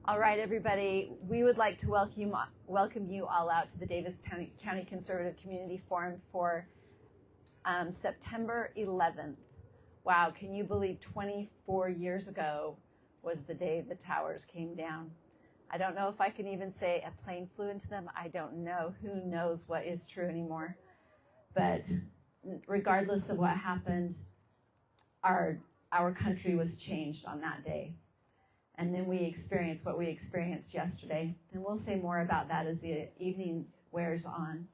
All right, everybody, we would like to welcome you all out to the Davis County Conservative Community Forum for September 11th. Wow, can you believe 24 years ago was the day the towers came down? I don't know if I can even say a plane flew into them. I don't know. Who knows what is true anymore? But regardless of what happened, our country was changed on that day. And then we experienced what we experienced yesterday. And we'll say more about that as the evening wears on.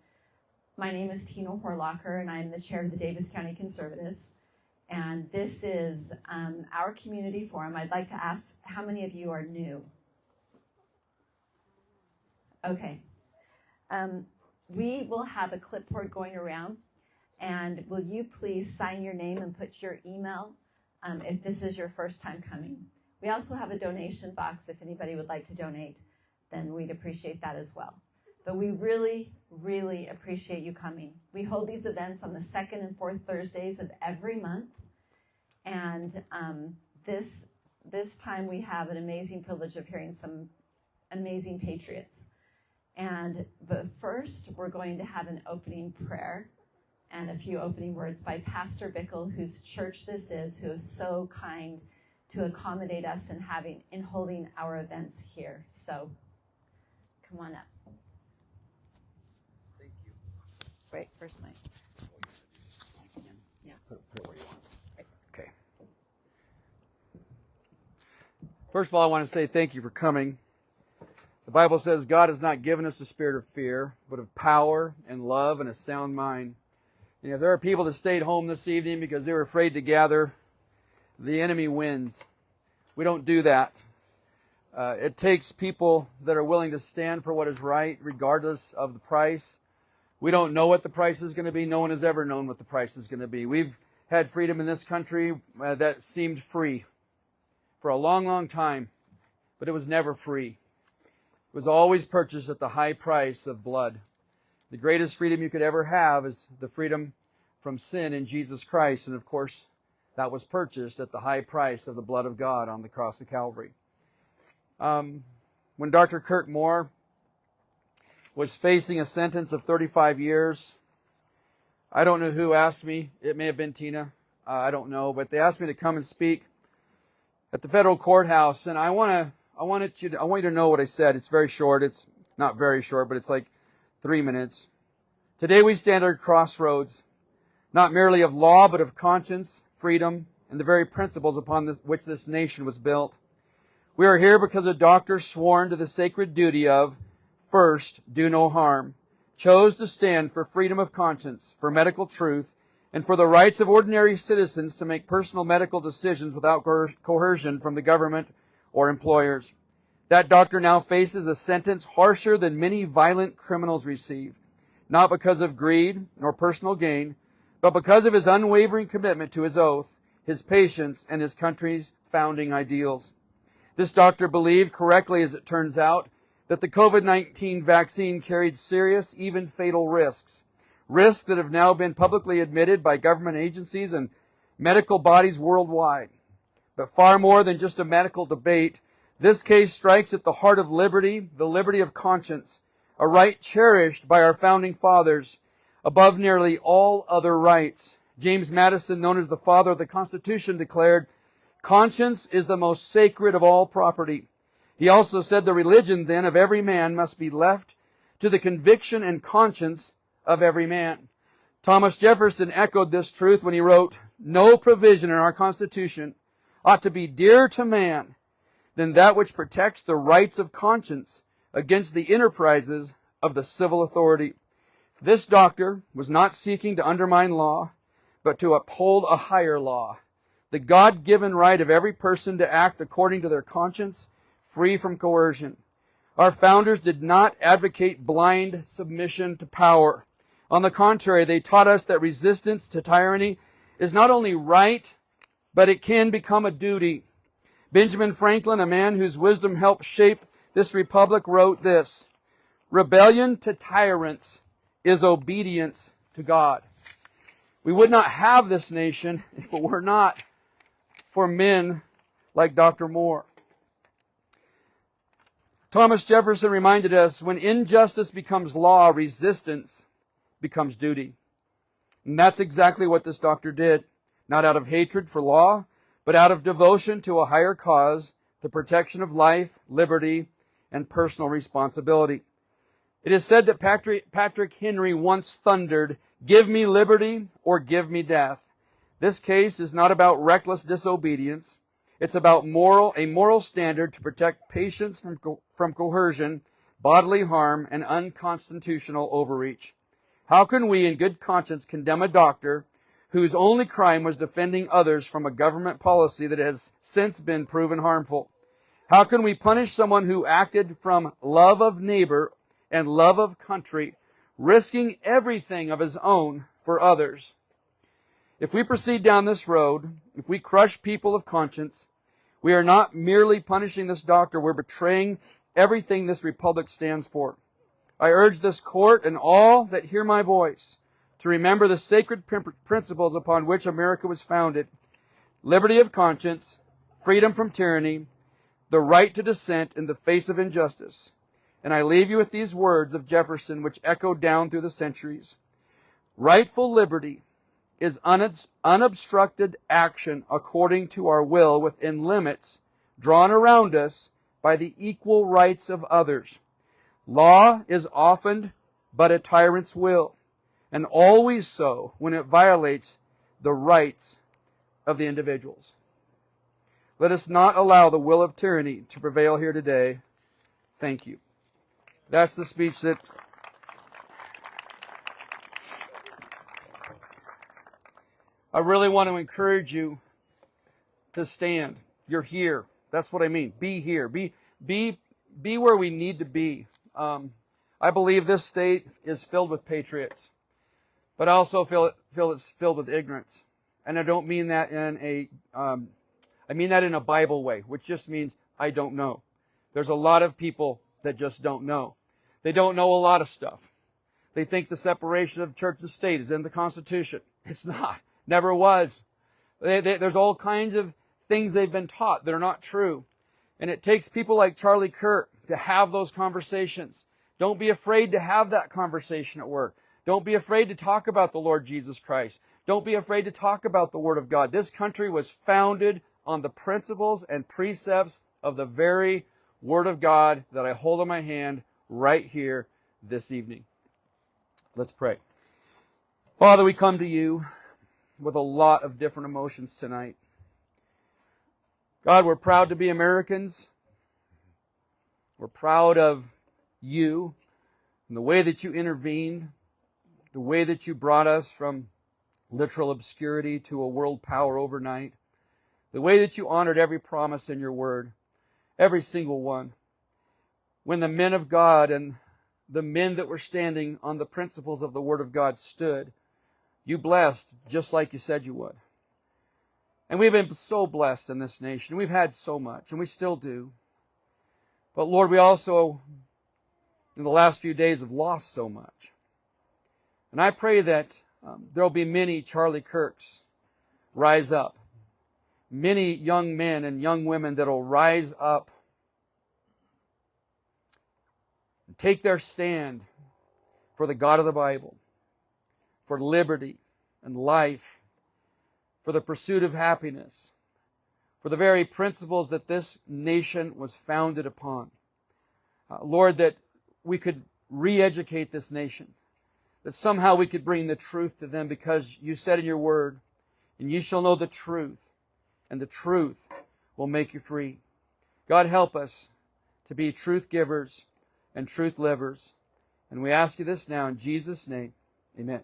My name is Tina Horlocker, and I'm the chair of the Davis County Conservatives. And this is our community forum. I'd like to ask how many of you are new? Okay. We will have a clipboard going around. And will you please sign your name and put your email if this is your first time coming? We also have a donation box. If anybody would like to donate, then we'd appreciate that as well. But we really, really appreciate you coming. We hold these events on the second and fourth Thursdays of every month. And this time we have an amazing privilege of hearing some amazing patriots. But first, we're going to have an opening prayer and a few opening words by Pastor Bickle, whose church this is, who is so kind to accommodate us in holding our events here. So, come on up. Thank you. Wait, where's my? Yeah. Put it where you want. Okay. First of all, I want to say thank you for coming. The Bible says God has not given us a spirit of fear, but of power and love and a sound mind. And if there are people that stayed home this evening because they were afraid to gather, the enemy wins. We don't do that. It takes people that are willing to stand for what is right, regardless of the price. We don't know what the price is going to be. No one has ever known what the price is going to be. We've had freedom in this country that seemed free for a long, long time, but it was never free. It was always purchased at the high price of blood. The greatest freedom you could ever have is the freedom from sin in Jesus Christ. And of course, that was purchased at the high price of the blood of God on the cross of Calvary. When Dr. Kirk Moore was facing a sentence of 35 years, I don't know who asked me. It may have been Tina. I don't know. But they asked me to come and speak at the federal courthouse. And I want you to know what I said. It's very short. It's not very short, but it's like 3 minutes. Today we stand at a crossroads, not merely of law, but of conscience, freedom, and the very principles upon which this nation was built. We are here because a doctor sworn to the sacred duty of, first, do no harm, chose to stand for freedom of conscience, for medical truth, and for the rights of ordinary citizens to make personal medical decisions without coercion from the government or employers. That doctor now faces a sentence harsher than many violent criminals receive, not because of greed nor personal gain, but because of his unwavering commitment to his oath, his patience, and his country's founding ideals. This doctor believed, correctly as it turns out, that the COVID-19 vaccine carried serious, even fatal risks. Risks that have now been publicly admitted by government agencies and medical bodies worldwide. But far more than just a medical debate, this case strikes at the heart of liberty, the liberty of conscience, a right cherished by our founding fathers above nearly all other rights. James Madison, known as the father of the Constitution, declared, "Conscience is the most sacred of all property." He also said the religion then of every man must be left to the conviction and conscience of every man. Thomas Jefferson echoed this truth when he wrote, "No provision in our Constitution ought to be dearer to man than that which protects the rights of conscience against the enterprises of the civil authority." This doctor was not seeking to undermine law, but to uphold a higher law, the God-given right of every person to act according to their conscience, free from coercion. Our founders did not advocate blind submission to power. On the contrary, they taught us that resistance to tyranny is not only right, but it can become a duty. Benjamin Franklin, a man whose wisdom helped shape this republic, wrote this, "Rebellion to tyrants is obedience to God." We would not have this nation if it were not for men like Dr. Moore. Thomas Jefferson reminded us, when injustice becomes law, resistance becomes duty. And that's exactly what this doctor did. Not out of hatred for law, but out of devotion to a higher cause, the protection of life, liberty, and personal responsibility. It is said that Patrick Henry once thundered, "Give me liberty or give me death." This case is not about reckless disobedience. It's about a moral standard to protect patients from coercion, bodily harm, and unconstitutional overreach. How can we in good conscience condemn a doctor whose only crime was defending others from a government policy that has since been proven harmful? How can we punish someone who acted from love of neighbor and love of country, risking everything of his own for others? If we proceed down this road, if we crush people of conscience, we are not merely punishing this doctor, we're betraying everything this republic stands for. I urge this court and all that hear my voice to remember the sacred principles upon which America was founded: liberty of conscience, freedom from tyranny, the right to dissent in the face of injustice. And I leave you with these words of Jefferson, which echoed down through the centuries. Rightful liberty is unobstructed action according to our will within limits drawn around us by the equal rights of others. Law is often but a tyrant's will, and always so when it violates the rights of the individuals. Let us not allow the will of tyranny to prevail here today. Thank you. That's the speech that I really want to encourage you to stand. You're here. That's what I mean. Be here. Be where we need to be. I believe this state is filled with patriots, but I also feel it's filled with ignorance. And I don't mean that I mean that in a Bible way, which just means I don't know. There's a lot of people that just don't know. They don't know a lot of stuff. They think the separation of church and state is in the Constitution. It's not. Never was. There's all kinds of things they've been taught that are not true. And it takes people like Charlie Kirk to have those conversations. Don't be afraid to have that conversation at work. Don't be afraid to talk about the Lord Jesus Christ. Don't be afraid to talk about the Word of God. This country was founded on the principles and precepts of the very Word of God that I hold in my hand right here this evening. Let's pray. Father, we come to you with a lot of different emotions tonight. God, we're proud to be Americans. We're proud of you and the way that you intervened, the way that you brought us from literal obscurity to a world power overnight, the way that you honored every promise in your word, every single one. When the men of God and the men that were standing on the principles of the Word of God stood, you blessed just like you said you would. And we've been so blessed in this nation. We've had so much, and we still do. But Lord, we also, in the last few days, have lost so much. And I pray that there will be many Charlie Kirks rise up. Many young men and young women that will rise up and take their stand for the God of the Bible, for liberty and life, for the pursuit of happiness, for the very principles that this nation was founded upon. Lord, that we could re-educate this nation, that somehow we could bring the truth to them, because you said in your word, and ye shall know the truth, and the truth will make you free. God, help us to be truth givers and truth livers. And we ask you this now in Jesus' name. Amen.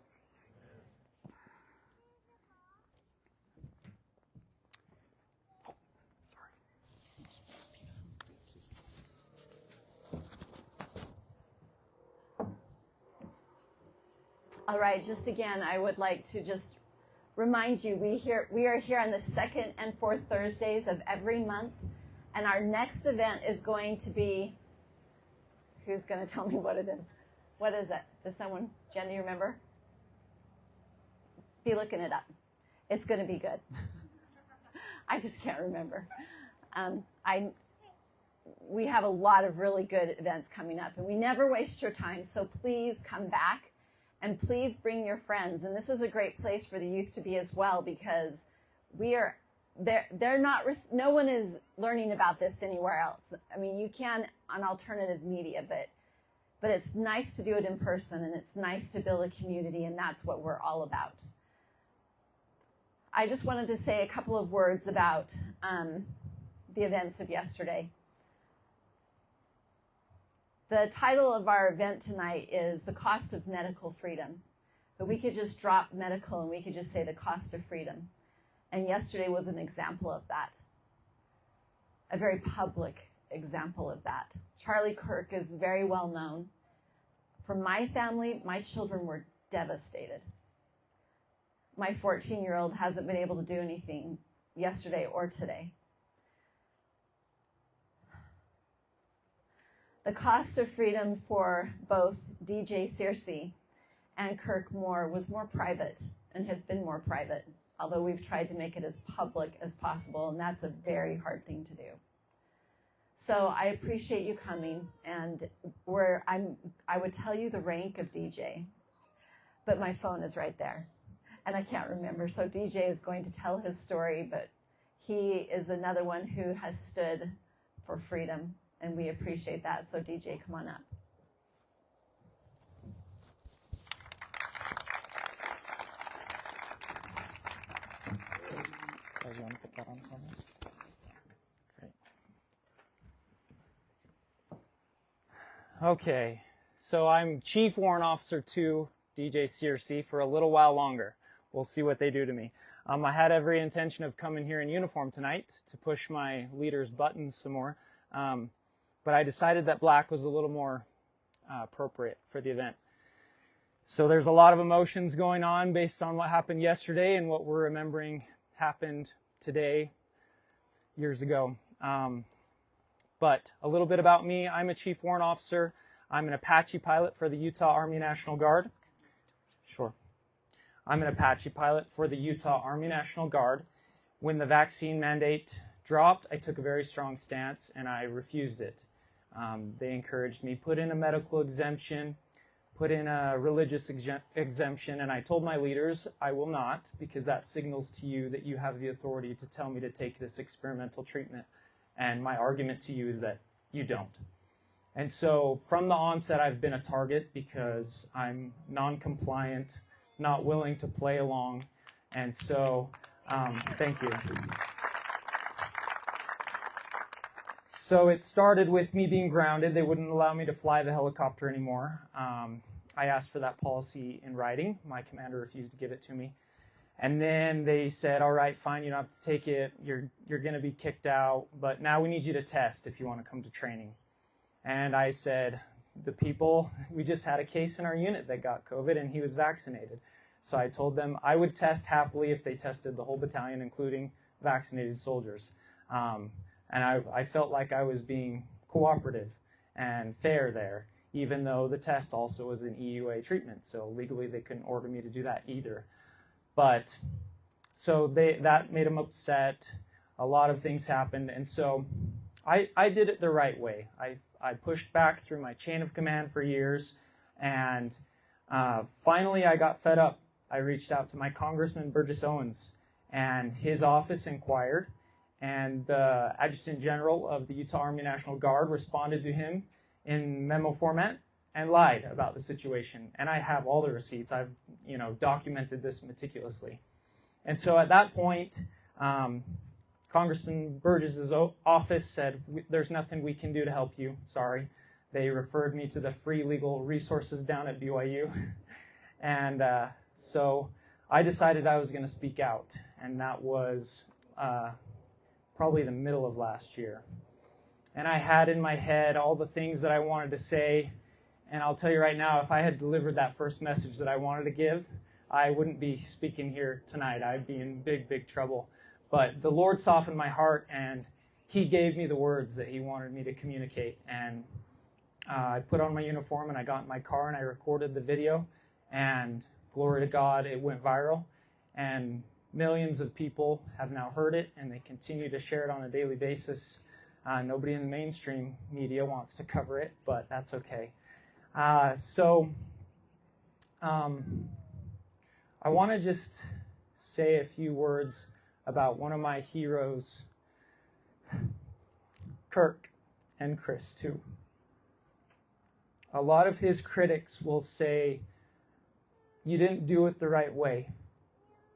All right, just again, I would like to just remind you, we are here on the second and fourth Thursdays of every month, and our next event is going to be, who's going to tell me what it is? What is it? Does someone, Jen, do you remember? Be looking it up. It's going to be good. I just can't remember. we have a lot of really good events coming up, and we never waste your time, so please come back, and please bring your friends. And this is a great place for the youth to be as well, because they're not, no one is learning about this anywhere else. I mean, you can on alternative media, but it's nice to do it in person, and it's nice to build a community, and that's what we're all about. I just wanted to say a couple of words about the events of yesterday. The title of our event tonight is The Cost of Medical Freedom. But we could just drop medical and we could just say the cost of freedom. And yesterday was an example of that. A very public example of that. Charlie Kirk is very well known. For my family, my children were devastated. My 14-year-old hasn't been able to do anything yesterday or today. The cost of freedom for both DJ Searcy and Kirk Moore was more private and has been more private, although we've tried to make it as public as possible, and that's a very hard thing to do. So I appreciate you coming, and I would tell you the rank of DJ, but my phone is right there, and I can't remember. So DJ is going to tell his story, but he is another one who has stood for freedom, and we appreciate that. So DJ, come on up. You want to put that on for me? Great. Okay, so I'm Chief Warrant Officer 2, DJ Searcy, for a little while longer. We'll see what they do to me. I had every intention of coming here in uniform tonight to push my leader's buttons some more, but I decided that black was a little more appropriate for the event. So there's a lot of emotions going on based on what happened yesterday and what we're remembering happened today, years ago. But a little bit about me. I'm a Chief Warrant Officer. I'm an Apache pilot for the Utah Army National Guard. Sure. I'm an Apache pilot for the Utah Army National Guard. When the vaccine mandate dropped, I took a very strong stance and I refused it. They encouraged me, put in a medical exemption, put in a religious exemption, and I told my leaders I will not, because that signals to you that you have the authority to tell me to take this experimental treatment. And my argument to you is that you don't. And so from the onset, I've been a target because I'm non-compliant, not willing to play along. And so, thank you. So it started with me being grounded. They wouldn't allow me to fly the helicopter anymore. I asked for that policy in writing. My commander refused to give it to me. And then they said, all right, fine, you don't have to take it. You're going to be kicked out, but now we need you to test if you want to come to training. And I said, we just had a case in our unit that got COVID and he was vaccinated. So I told them I would test happily if they tested the whole battalion, including vaccinated soldiers. And I felt like I was being cooperative and fair there, even though the test also was an EUA treatment. So legally they couldn't order me to do that either. But so that made them upset. A lot of things happened. And so I did it the right way. I pushed back through my chain of command for years. And finally I got fed up. I reached out to my Congressman Burgess Owens, and his office inquired. And the Adjutant General of the Utah Army National Guard responded to him in memo format and lied about the situation. And I have all the receipts. I've documented this meticulously. And so at that point, Congressman Burgess's office said, there's nothing we can do to help you. Sorry. They referred me to the free legal resources down at BYU. And so I decided I was going to speak out. And that was probably the middle of last year. And I had in my head all the things that I wanted to say. And I'll tell you right now, if I had delivered that first message that I wanted to give, I wouldn't be speaking here tonight. I'd be in big, big trouble. But the Lord softened my heart, and he gave me the words that he wanted me to communicate. And I put on my uniform, and I got in my car, and I recorded the video. And glory to God, it went viral. And millions of people have now heard it, and they continue to share it on a daily basis. Nobody in the mainstream media wants to cover it, but that's okay. I want to just say a few words about one of my heroes, Kirk, and Chris too. A lot of his critics will say, you didn't do it the right way.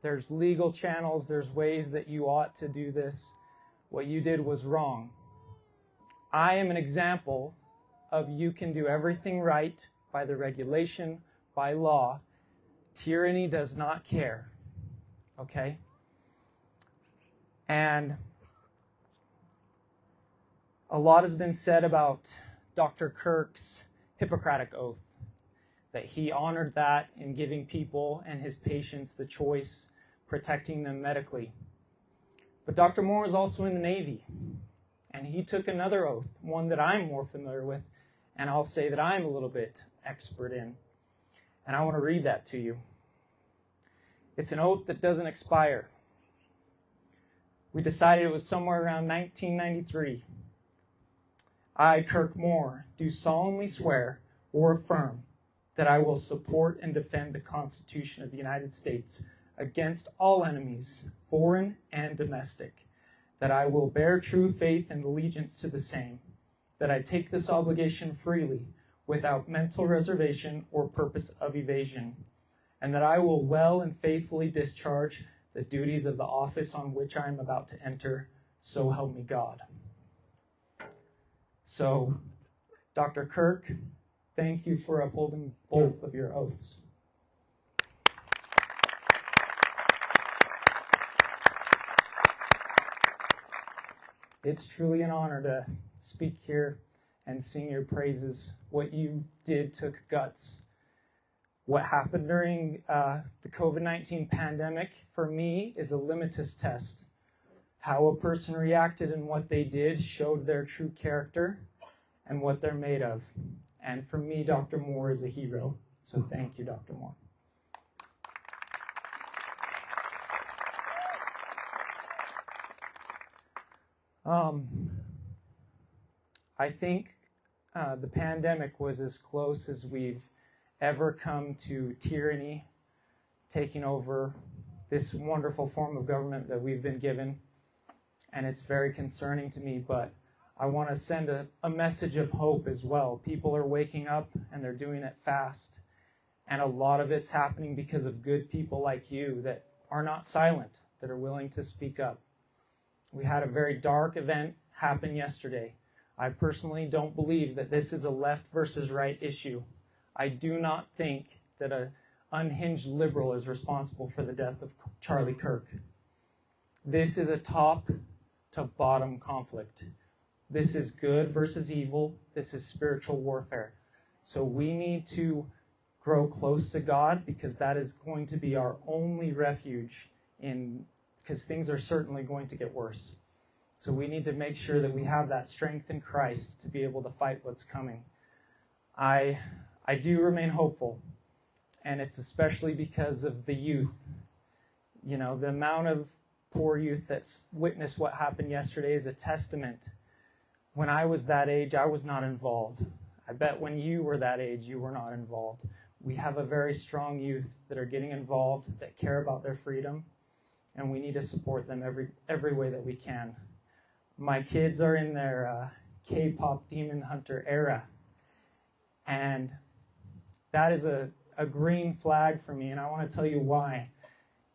There's legal channels, there's ways that you ought to do this. What you did was wrong. I am an example of you can do everything right by the regulation, by law. Tyranny does not care. Okay? And a lot has been said about Dr. Kirk's Hippocratic Oath, that he honored that in giving people and his patients the choice, protecting them medically. But Dr. Moore was also in the Navy, and he took another oath, one that I'm more familiar with, and I'll say that I'm a little bit expert in. And I want to read that to you. It's an oath that doesn't expire. We decided it was somewhere around 1993. I, Kirk Moore, do solemnly swear or affirm that I will support and defend the Constitution of the United States against all enemies, foreign and domestic, that I will bear true faith and allegiance to the same, that I take this obligation freely, without mental reservation or purpose of evasion, and that I will well and faithfully discharge the duties of the office on which I am about to enter, so help me God. So, Dr. Kirk, thank you for upholding both of your oaths. It's truly an honor to speak here and sing your praises. What you did took guts. What happened during the COVID-19 pandemic, for me, is a litmus test. How a person reacted and what they did showed their true character and what they're made of. And for me, Dr. Moore is a hero. So thank you, Dr. Moore. I think the pandemic was as close as we've ever come to tyranny taking over this wonderful form of government that we've been given. And it's very concerning to me, but I want to send a message of hope as well. People are waking up and they're doing it fast. And a lot of it's happening because of good people like you that are not silent, that are willing to speak up. We had a very dark event happen yesterday. I personally don't believe that this is a left versus right issue. I do not think that an unhinged liberal is responsible for the death of Charlie Kirk. This is a top to bottom conflict. This is good versus evil. This is spiritual warfare. So we need to grow close to God, because that is going to be our only refuge because things are certainly going to get worse. So we need to make sure that we have that strength in Christ to be able to fight what's coming. I do remain hopeful, and it's especially because of the youth. You know, the amount of poor youth that's witnessed what happened yesterday is a testament. When I was that age, I was not involved. I bet when you were that age, you were not involved. We have a very strong youth that are getting involved, that care about their freedom, and we need to support them every way that we can. My kids are in their K-pop Demon Hunter era, and that is a green flag for me, and I want to tell you why.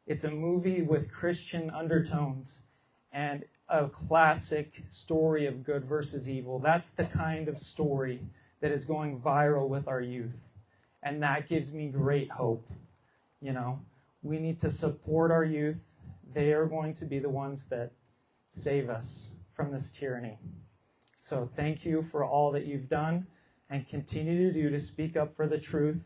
It's a movie with Christian undertones and a classic story of good versus evil. That's the kind of story that is going viral with our youth, and that gives me great hope. You know, we need to support our youth. They are going to be the ones that save us from this tyranny. So thank you for all that you've done and continue to do to speak up for the truth.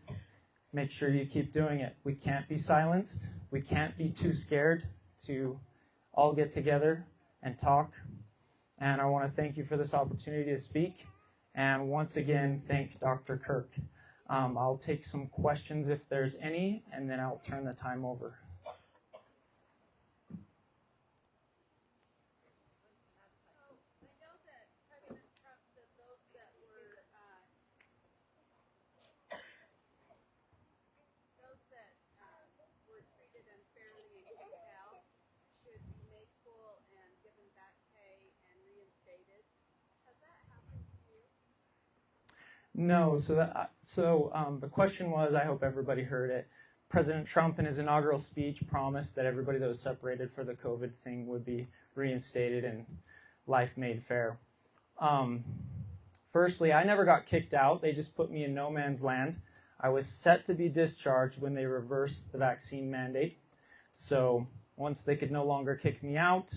Make sure you keep doing it. We can't be silenced. We can't be too scared to all get together and talk. And I want to thank you for this opportunity to speak. And once again, thank Dr. Kirk. I'll take some questions if there's any, and then I'll turn the time over. No, the question was, I hope everybody heard it. President Trump in his inaugural speech promised that everybody that was separated for the COVID thing would be reinstated and life made fair. Firstly, I never got kicked out. They just put me in no man's land. I was set to be discharged when they reversed the vaccine mandate. So once they could no longer kick me out,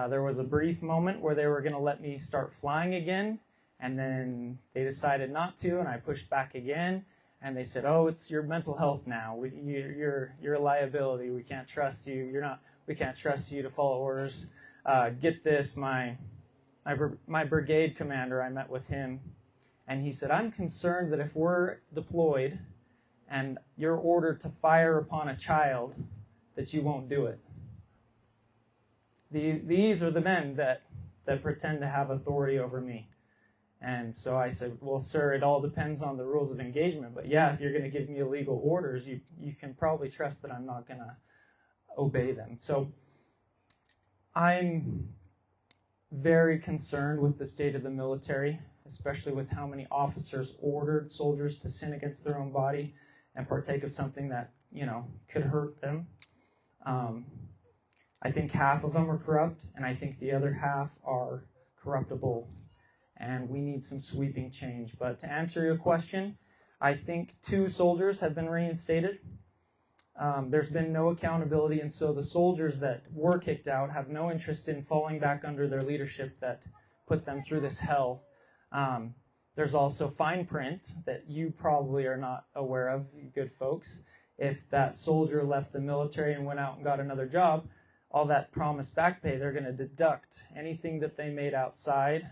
there was a brief moment where they were going to let me start flying again, and then they decided not to, and I pushed back again, and they said, "Oh, it's your mental health now. You're a liability. We can't trust you. We can't trust you to follow orders." Get this, my brigade commander, I met with him, and he said, "I'm concerned that if we're deployed and you're ordered to fire upon a child, that you won't do it." These are the men that pretend to have authority over me. And so I said, "Well, sir, it all depends on the rules of engagement. But yeah, if you're going to give me illegal orders, you can probably trust that I'm not going to obey them." So I'm very concerned with the state of the military, especially with how many officers ordered soldiers to sin against their own body and partake of something that, could hurt them. I think half of them are corrupt, and I think the other half are corruptible, and we need some sweeping change. But to answer your question, I think 2 soldiers have been reinstated. There's been no accountability, and so the soldiers that were kicked out have no interest in falling back under their leadership that put them through this hell. There's also fine print that you probably are not aware of, you good folks. If that soldier left the military and went out and got another job, all that promised back pay, they're going to deduct anything that they made outside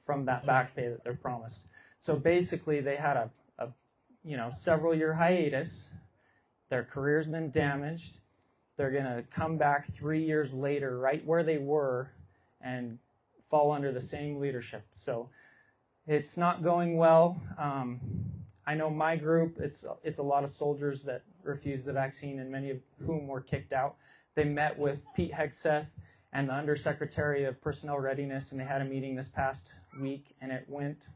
from that back pay that they're promised. So basically, they had a several-year hiatus. Their career's been damaged. They're going to come back 3 years later, right where they were, and fall under the same leadership. So it's not going well. I know my group, it's a lot of soldiers that refused the vaccine, and many of whom were kicked out. They met with Pete Hegseth and the Undersecretary of Personnel Readiness, and they had a meeting this past week, and it went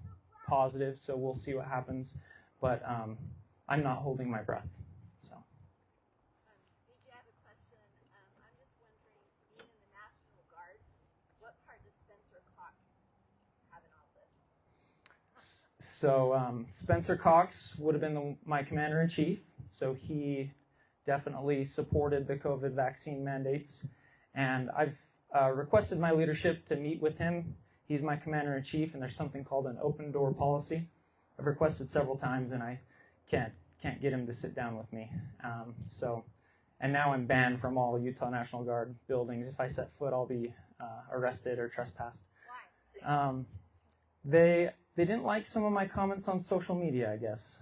positive, so we'll see what happens. But I'm not holding my breath. So. DJ, I have a question. I'm just wondering, being in the National Guard, what part does Spencer Cox have in all this? So Spencer Cox would have been my commander-in-chief, so he definitely supported the COVID vaccine mandates. And I've requested my leadership to meet with him. He's my commander-in-chief, and there's something called an open door policy. I've requested several times, and I can't get him to sit down with me. And now I'm banned from all Utah National Guard buildings. If I set foot, I'll be arrested or trespassed. Why? They didn't like some of my comments on social media, I guess.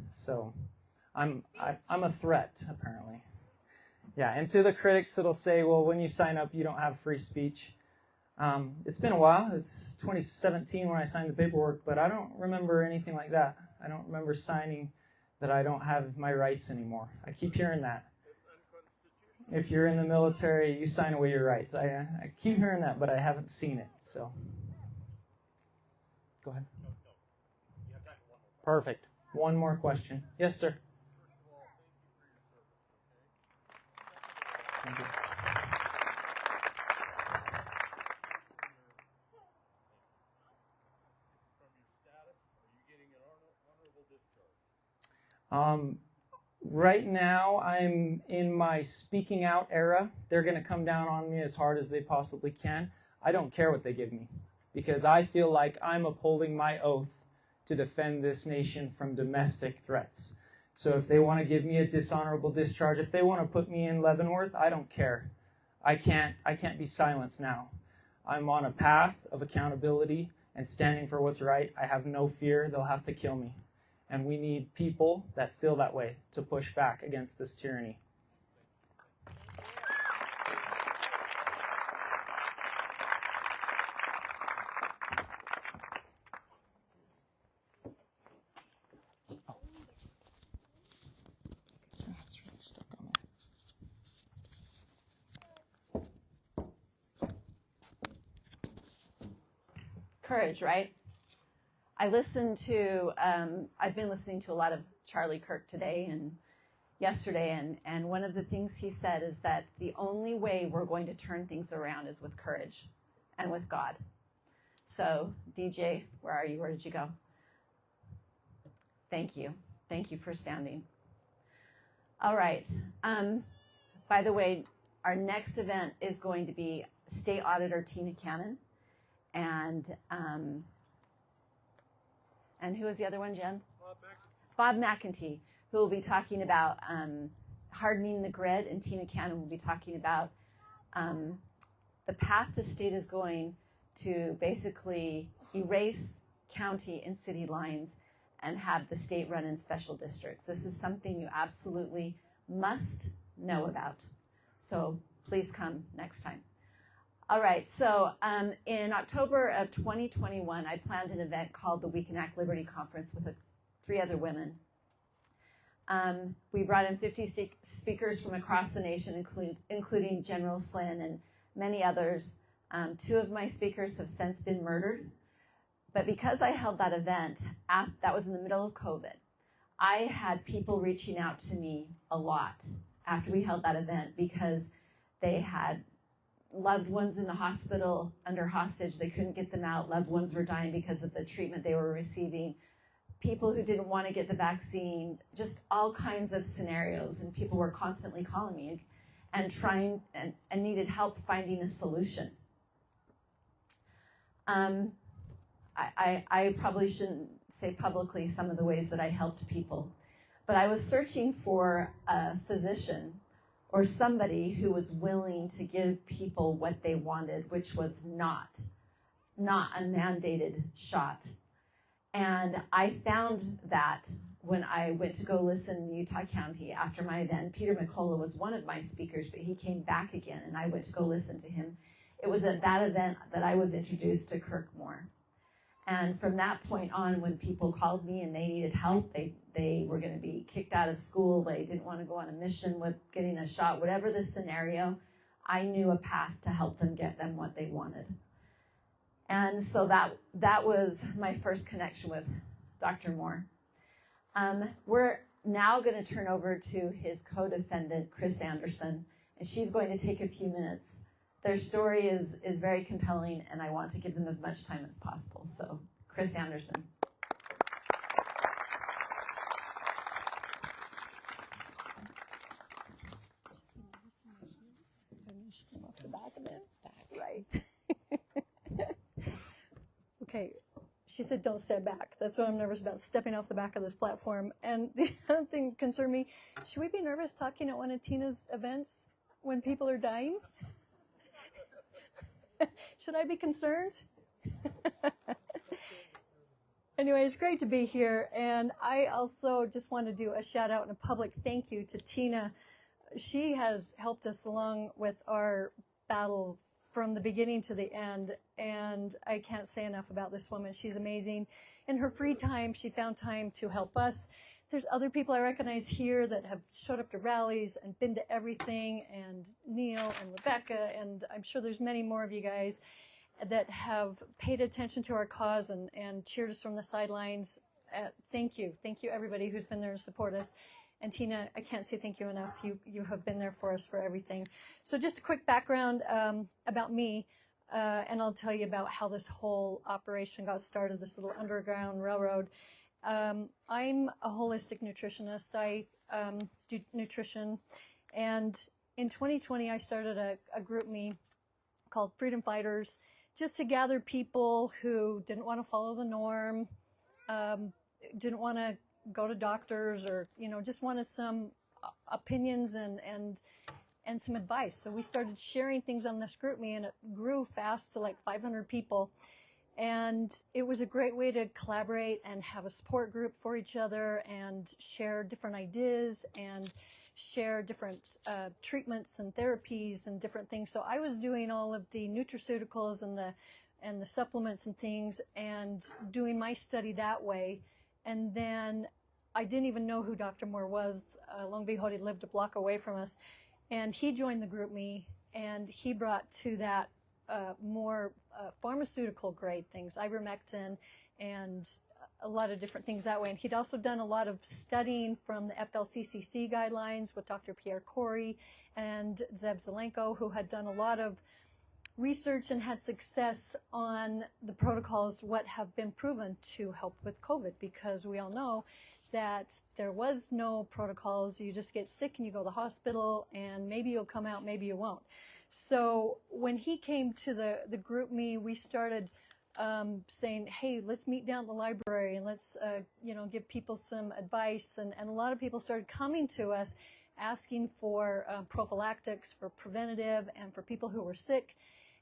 So I'm a threat, apparently. Yeah, and to the critics, it'll say, well, when you sign up, you don't have free speech. It's been a while. It's 2017 when I signed the paperwork, but I don't remember anything like that. I don't remember signing that I don't have my rights anymore. I keep hearing that. If you're in the military, you sign away your rights. I keep hearing that, but I haven't seen it. So, go ahead. Perfect. One more question. Yes, sir. Thank you. Right now, I'm in my speaking out era. They're going to come down on me as hard as they possibly can. I don't care what they give me, because I feel like I'm upholding my oath to defend this nation from domestic threats. So if they want to give me a dishonorable discharge, if they want to put me in Leavenworth, I don't care. I can't be silenced now. I'm on a path of accountability and standing for what's right. I have no fear they'll have to kill me. And we need people that feel that way to push back against this tyranny. Oh. It's really stuck on there. Courage, right? I listened to, I've been listening to a lot of Charlie Kirk today and yesterday, and one of the things he said is that the only way we're going to turn things around is with courage and with God. So, DJ, where are you? Where did you go? Thank you. Thank you for standing. All right. By the way, our next event is going to be State Auditor Tina Cannon, and who is the other one, Jen? Bob McEntee, who will be talking about hardening the grid, and Tina Cannon will be talking about the path the state is going to basically erase county and city lines and have the state run in special districts. This is something you absolutely must know about. So please come next time. All right, so in October of 2021, I planned an event called the We Can Act Liberty Conference with 3 other women. We brought in 50 speakers from across the nation, including General Flynn and many others. 2 of my speakers have since been murdered. But because I held that event, that was in the middle of COVID, I had people reaching out to me a lot after we held that event because they had loved ones in the hospital under hostage. They couldn't get them out. Loved ones were dying because of the treatment they were receiving. People who didn't want to get the vaccine, just all kinds of scenarios. And people were constantly calling me and trying and needed help finding a solution. I probably shouldn't say publicly some of the ways that I helped people, but I was searching for a physician or somebody who was willing to give people what they wanted, which was not a mandated shot. And I found that when I went to go listen in Utah County after my event. Peter McCullough was one of my speakers, but he came back again, and I went to go listen to him. It was at that event that I was introduced to Kirk more. And from that point on, when people called me and they needed help, they were going to be kicked out of school, they didn't want to go on a mission with getting a shot, whatever the scenario, I knew a path to help them get them what they wanted. And so that was my first connection with Dr. Moore. We're now going to turn over to his co-defendant, Chris Anderson, and she's going to take a few minutes. Their story is very compelling, and I want to give them as much time as possible. So, Chris Anderson. Off the back of it. Right. Okay. She said, don't step back. That's what I'm nervous about, stepping off the back of this platform. And the other thing that concerned me, should we be nervous talking at one of Tina's events when people are dying? Should I be concerned? Anyway, it's great to be here. And I also just want to do a shout out and a public thank you to Tina. She has helped us along with our battle from the beginning to the end. And I can't say enough about this woman. She's amazing. In her free time, she found time to help us. There's other people I recognize here that have showed up to rallies and been to everything, and Neil and Rebecca, and I'm sure there's many more of you guys that have paid attention to our cause and cheered us from the sidelines. Thank you. Thank you, everybody who's been there to support us. And Tina, I can't say thank you enough. You have been there for us for everything. So just a quick background about me, and I'll tell you about how this whole operation got started, this little underground railroad. I'm a holistic nutritionist. I do nutrition. And in 2020, I started a group me called Freedom Fighters, just to gather people who didn't want to follow the norm, didn't want to go to doctors, or, just wanted some opinions and some advice. So we started sharing things on this group me, and it grew fast to like 500 people. And it was a great way to collaborate and have a support group for each other and share different ideas and share different treatments and therapies and different things. So I was doing all of the nutraceuticals and the supplements and things, and doing my study that way. And then I didn't even know who Dr. Moore was. Lo and behold, he lived a block away from us. And he joined the group me, and he brought to that more pharmaceutical grade things, ivermectin and a lot of different things that way. And he'd also done a lot of studying from the FLCCC guidelines with Dr. Pierre Corey and Zeb Zelenko, who had done a lot of research and had success on the protocols, what have been proven to help with COVID, because we all know that there was no protocols. You just get sick and you go to the hospital, and maybe you'll come out, maybe you won't. So when he came to the group me, we started saying, hey, let's meet down at the library and let's, give people some advice. And a lot of people started coming to us asking for prophylactics, for preventative, and for people who were sick.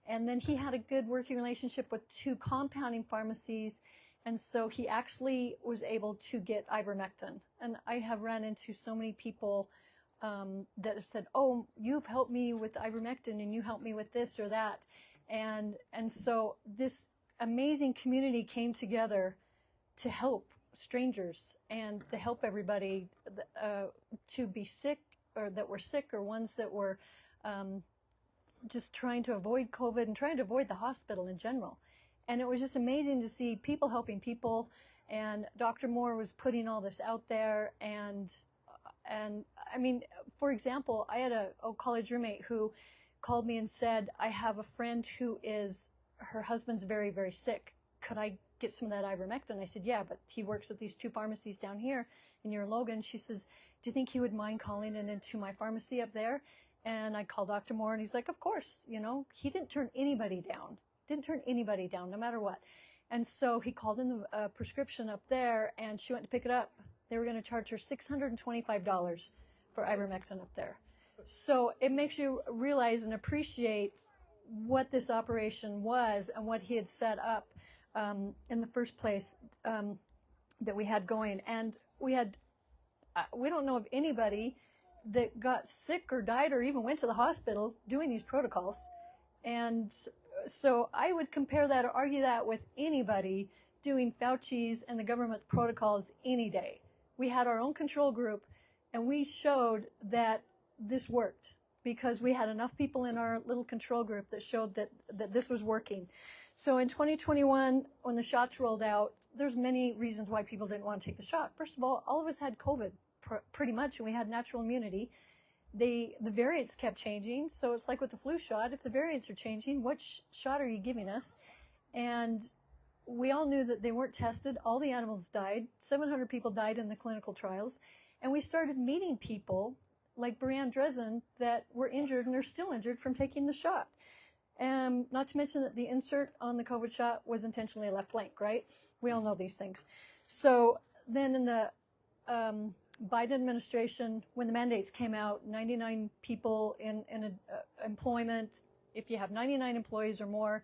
And then he had a good working relationship with 2 compounding pharmacies. And so he actually was able to get ivermectin. And I have ran into so many people that have said, oh, you've helped me with ivermectin and you helped me with this or that. And so this amazing community came together to help strangers and to help everybody to be sick, or that were sick, or ones that were just trying to avoid COVID and trying to avoid the hospital in general. And it was just amazing to see people helping people. And Dr. Moore was putting all this out there. And I mean, for example, I had a college roommate who called me and said, I have a friend who her husband's very, very sick. Could I get some of that ivermectin? I said, yeah, but he works with these 2 pharmacies down here near Logan. She says, do you think he would mind calling it into my pharmacy up there? And I called Dr. Moore, and he's like, of course, he didn't turn anybody down. No matter what. And so he called in the prescription up there, and she went to pick it up. They were going to charge her $625 for ivermectin up there. So it makes you realize and appreciate what this operation was and what he had set up in the first place that we had going. And we don't know of anybody that got sick or died or even went to the hospital doing these protocols. And so I would compare that or argue that with anybody doing Fauci's and the government protocols any day. We had our own control group, and we showed that this worked because we had enough people in our little control group that showed that this was working. So in 2021, when the shots rolled out, there's many reasons why people didn't want to take the shot. First of all of us had COVID pretty much, and we had natural immunity. The variants kept changing, so it's like with the flu shot. If the variants are changing, what shot are you giving us? And we all knew that they weren't tested. All the animals died. 700 people died in the clinical trials. And we started meeting people like Brianne Dresden that were injured and are still injured from taking the shot. Not to mention that the insert on the COVID shot was intentionally left blank, right? We all know these things. So then in the Biden administration, when the mandates came out, 99 people in employment, if you have 99 employees or more,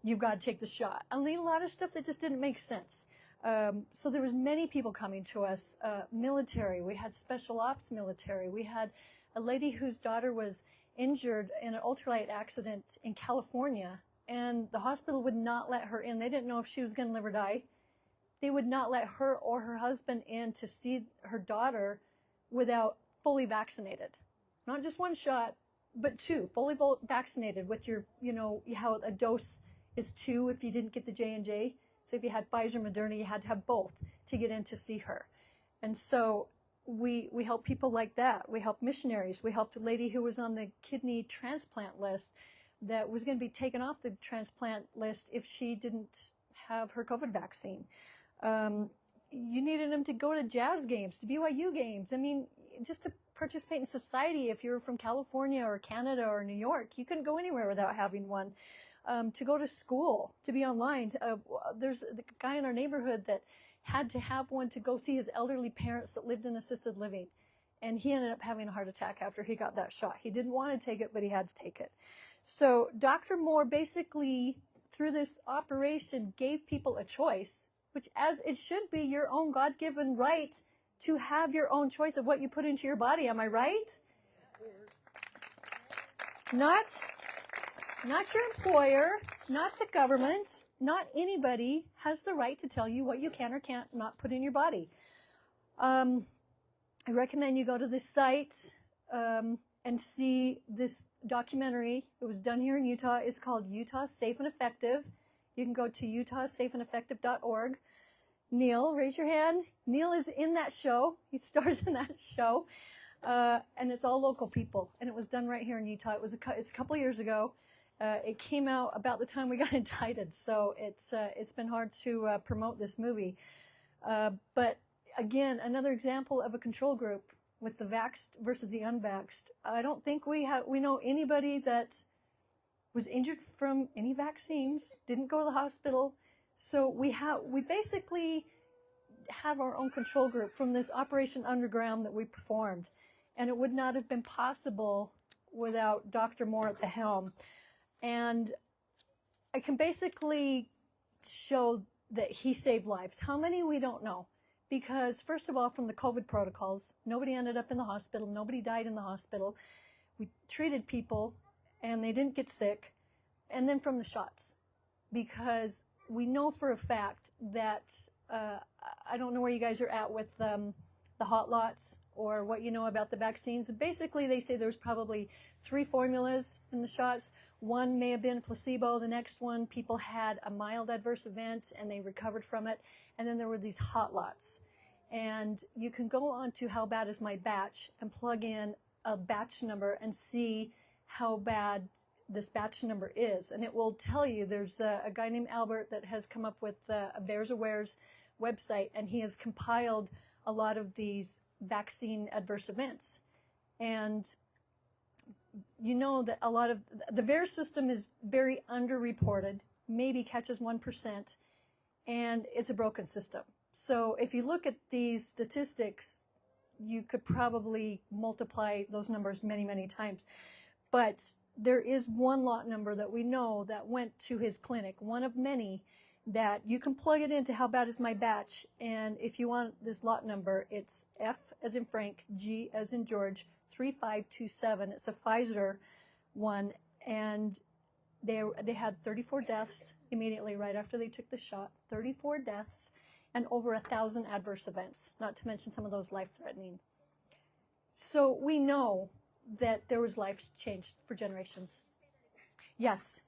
you've got to take the shot. I mean, a lot of stuff that just didn't make sense. So there was many people coming to us, military. We had special ops military. We had a lady whose daughter was injured in an ultralight accident in California, and the hospital would not let her in. They didn't know if she was going to live or die. They would not let her or her husband in to see her daughter without fully vaccinated. Not just 1 shot, but 2, fully vaccinated with your, how a dose is 2 if you didn't get the J&J. So if you had Pfizer, Moderna, you had to have both to get in to see her. And so we help people like that. We help missionaries. We helped a lady who was on the kidney transplant list that was going to be taken off the transplant list if she didn't have her COVID vaccine. You needed them to go to jazz games, to BYU games. I mean, just to participate in society. If you were from California or Canada or New York, you couldn't go anywhere without having one. To go to school, to be online. There's a guy in our neighborhood that had to have one to go see his elderly parents that lived in assisted living. And he ended up having a heart attack after he got that shot. He didn't want to take it, but he had to take it. So Dr. Moore basically, through this operation, gave people a choice, which, as it should be, your own God-given right to have your own choice of what you put into your body. Am I right? Not your employer, not the government, not anybody has the right to tell you what you can or can't not put in your body. I recommend you go to this site and see this documentary. It was done here in Utah. It's called Utah Safe and Effective. You can go to utahsafeandeffective.org. Neil, raise your hand. Neil is in that show. He stars in that show. And it's all local people. And it was done right here in Utah. It's a couple years ago. It came out about the time we got indicted. So it's been hard to promote this movie. But again, another example of a control group with the vaxxed versus the unvaxxed. I don't think we know anybody that was injured from any vaccines, didn't go to the hospital. So we basically have our own control group from this Operation Underground that we performed. And it would not have been possible without Dr. Moore at the helm. And I can basically show that he saved lives. How many, we don't know. Because first of all, from the COVID protocols, nobody ended up in the hospital. Nobody died in the hospital. We treated people and they didn't get sick. And then from the shots, because we know for a fact that, I don't know where you guys are at with the hot lots or what you know about the vaccines. Basically, they say there's probably 3 formulas in the shots. One may have been a placebo. The next one, people had a mild adverse event and they recovered from it. And then there were these hot lots. And you can go on to How Bad Is My Batch and plug in a batch number and see how bad this batch number is. And it will tell you. There's a guy named Albert that has come up with a Bears Awares website, and he has compiled a lot of these vaccine adverse events. And you know that a lot of the VAERS system is very underreported, maybe catches 1%, and it's a broken system. So if you look at these statistics, you could probably multiply those numbers many, many times. But there is one lot number that we know that went to his clinic, one of many, that you can plug it into How Bad Is My Batch. And if you want this lot number, it's F as in Frank, G as in George, 3527. It's a Pfizer one. And they had 34 deaths immediately right after they took the shot, 34 deaths, and over 1,000 adverse events, not to mention some of those life-threatening. So we know that there was life changed for generations. Yes,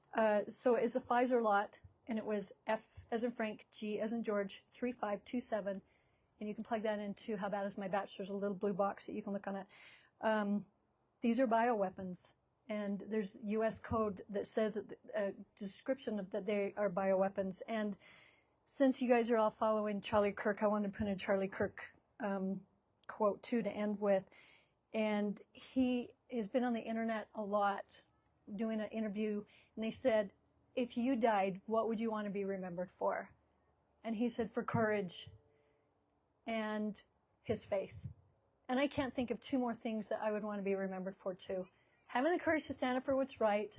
so it's a Pfizer lot, and it was F as in Frank, G as in George, 3527, and you can plug that into How Bad Is My Batch. There's a little blue box that you can look on it. These are bioweapons, and there's U.S. code that says a description of that they are bioweapons. And since you guys are all following Charlie Kirk, I wanted to put a Charlie Kirk quote too to end with. And he has been on the internet a lot doing an interview, and they said, if you died, what would you want to be remembered for? And he said, for courage and his faith. And I can't think of 2 more things that I would want to be remembered for too. Having the courage to stand up for what's right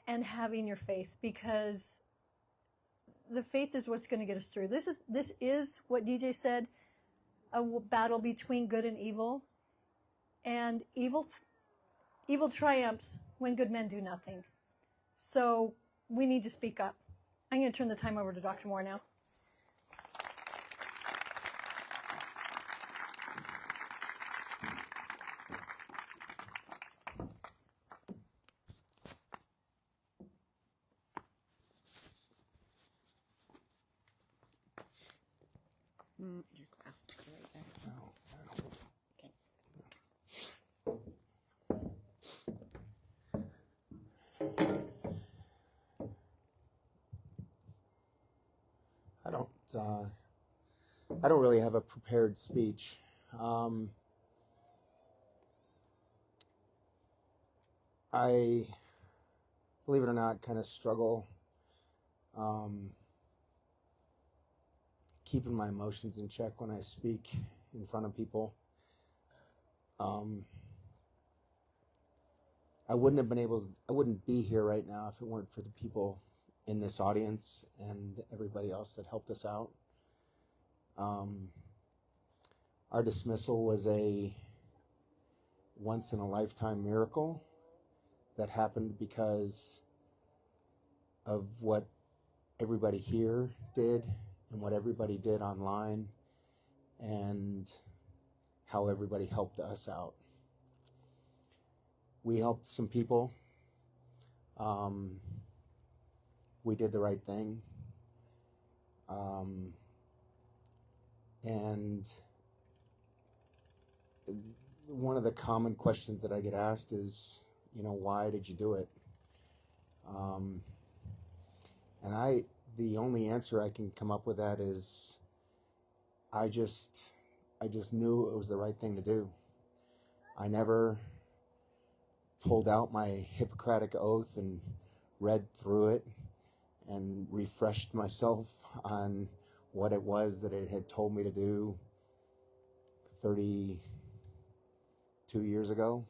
and having your faith, because the faith is what's going to get us through. This is what DJ said, a battle between good and evil. And evil triumphs when good men do nothing. So we need to speak up. I'm going to turn the time over to Dr. Moore now. Your glass is right there. I don't really have a prepared speech. I, believe it or not, kind of struggle keeping my emotions in check when I speak in front of people. I wouldn't be here right now if it weren't for the people in this audience and everybody else that helped us out. Our dismissal was a once-in-a-lifetime miracle that happened because of what everybody here did and what everybody did online and how everybody helped us out. We helped some people. We did the right thing. And one of the common questions that I get asked is, why did you do it? And the only answer I can come up with that is, I just knew it was the right thing to do. I never pulled out my Hippocratic oath and read through it and refreshed myself on what it was that it had told me to do 32 years ago.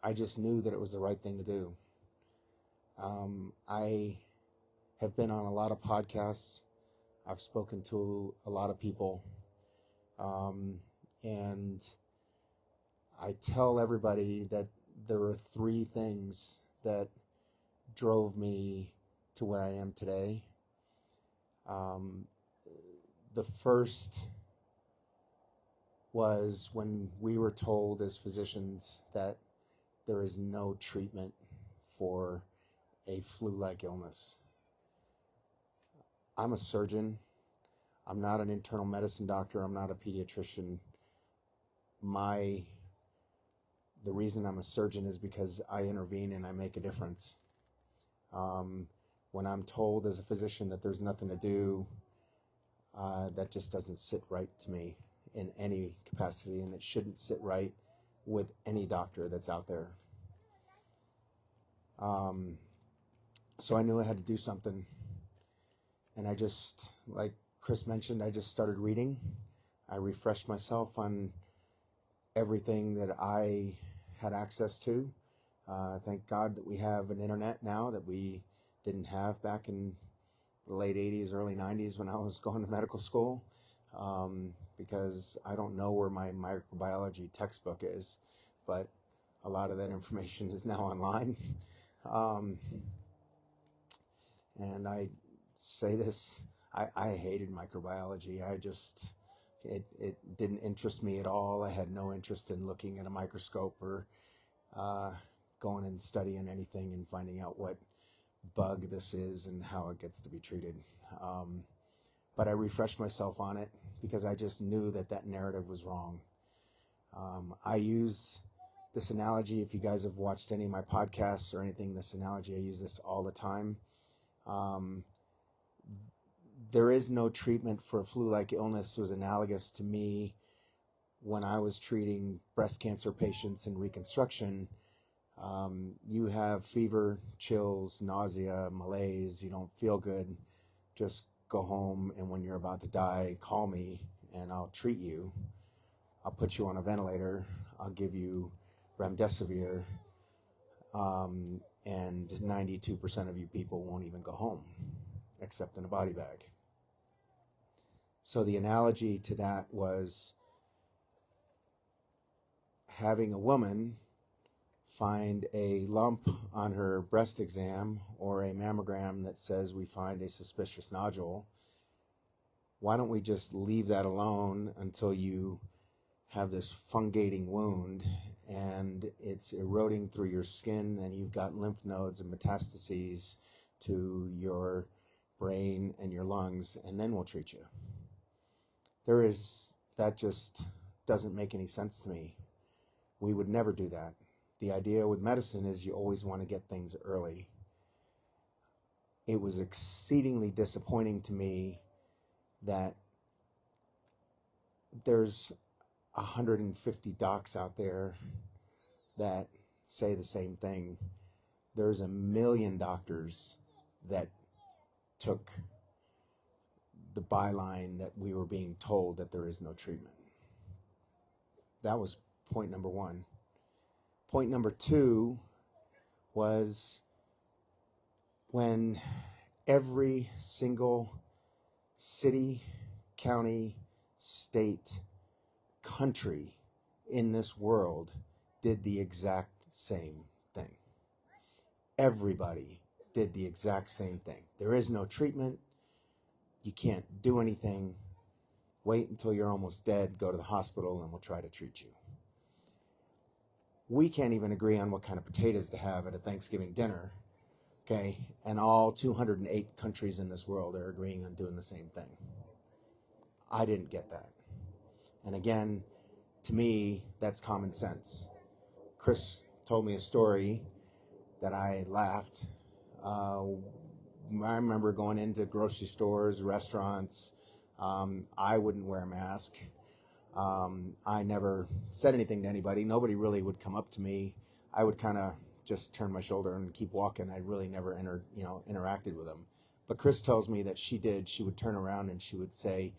I just knew that it was the right thing to do. I have been on a lot of podcasts. I've spoken to a lot of people. And I tell everybody that there are 3 things that drove me to where I am today. The first was when we were told as physicians that there is no treatment for a flu-like illness. I'm a surgeon. I'm not an internal medicine doctor. I'm not a pediatrician. The reason I'm a surgeon is because I intervene and I make a difference. When I'm told as a physician that there's nothing to do, that just doesn't sit right to me in any capacity, and it shouldn't sit right with any doctor that's out there. So I knew I had to do something. And I just, like Chris mentioned, I just started reading. I refreshed myself on everything that I had access to. Thank God that we have an internet now that we didn't have back in the late 80s, early 90s when I was going to medical school. Because I don't know where my microbiology textbook is, but a lot of that information is now online. And I say this, I hated microbiology. It didn't interest me at all. I had no interest in looking at a microscope or going and studying anything and finding out what bug this is and how it gets to be treated. But I refreshed myself on it because I just knew that narrative was wrong. I use this analogy, if you guys have watched any of my podcasts or anything, this analogy, I use this all the time. There is no treatment for a flu-like illness. It was analogous to me when I was treating breast cancer patients in Reconstruction. You have fever, chills, nausea, malaise, you don't feel good, just go home, and when you're about to die, call me and I'll treat you. I'll put you on a ventilator. I'll give you remdesivir, and 92% of you people won't even go home, except in a body bag. So the analogy to that was having a woman find a lump on her breast exam or a mammogram that says we find a suspicious nodule. Why don't we just leave that alone until you have this fungating wound and it's eroding through your skin and you've got lymph nodes and metastases to your brain and your lungs, and then we'll treat you. That just doesn't make any sense to me. We would never do that. The idea with medicine is you always want to get things early. It was exceedingly disappointing to me that there's 150 docs out there that say the same thing. There's 1 million doctors that took the byline that we were being told that there is no treatment. That was point number 1. Point number 2 was when every single city, county, state, country in this world did the exact same thing. Everybody did the exact same thing. There is no treatment. You can't do anything. Wait until you're almost dead, go to the hospital, and we'll try to treat you. We can't even agree on what kind of potatoes to have at a Thanksgiving dinner Okay, and all 208 countries in this world are agreeing on doing the same thing. I didn't get that. And again, to me, that's common sense. Chris told me a story that I laughed. I remember going into grocery stores, restaurants. I wouldn't wear a mask. I never said anything to anybody. Nobody really would come up to me. I would kind of just turn my shoulder and keep walking. I really never interacted with them. But Chris tells me that she did. She would turn around and she would say,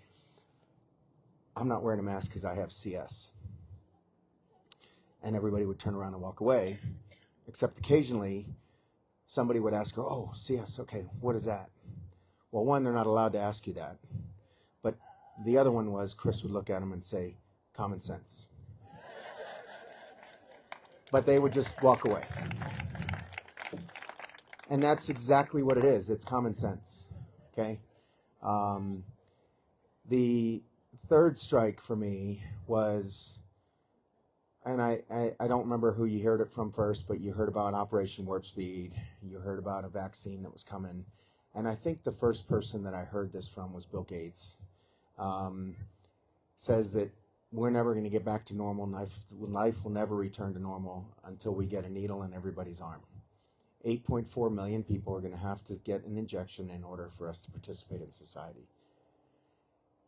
"I'm not wearing a mask because I have CS." And everybody would turn around and walk away, except occasionally somebody would ask her, "Oh, CS, okay, what is that?" Well, one, they're not allowed to ask you that. But the other one was Chris would look at them and say, "Common sense." But they would just walk away. And that's exactly what it is. It's common sense. Okay? The third strike for me was, and I don't remember who you heard it from first, but you heard about Operation Warp Speed. You heard about a vaccine that was coming. And I think the first person that I heard this from was Bill Gates. Says that we're never going to get back to normal. Life will never return to normal until we get a needle in everybody's arm. 8.4 million people are going to have to get an injection in order for us to participate in society.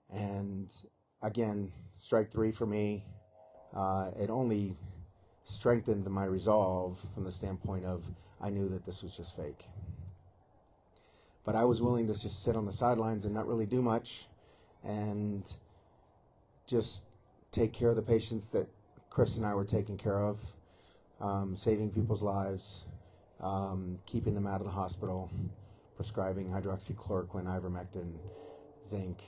And again, strike three for me, it only strengthened my resolve from the standpoint of I knew that this was just fake. But I was willing to just sit on the sidelines and not really do much and just take care of the patients that Chris and I were taking care of, saving people's lives, keeping them out of the hospital, prescribing hydroxychloroquine, ivermectin, zinc,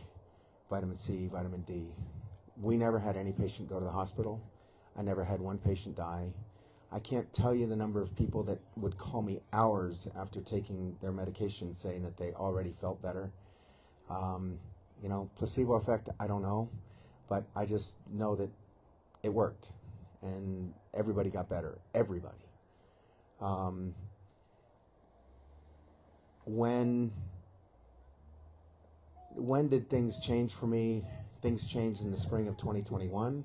vitamin C, vitamin D. We never had any patient go to the hospital. I never had one patient die. I can't tell you the number of people that would call me hours after taking their medication saying that they already felt better. Placebo effect, I don't know, but I just know that it worked and everybody got better, everybody. When did things change for me? Things changed in the spring of 2021.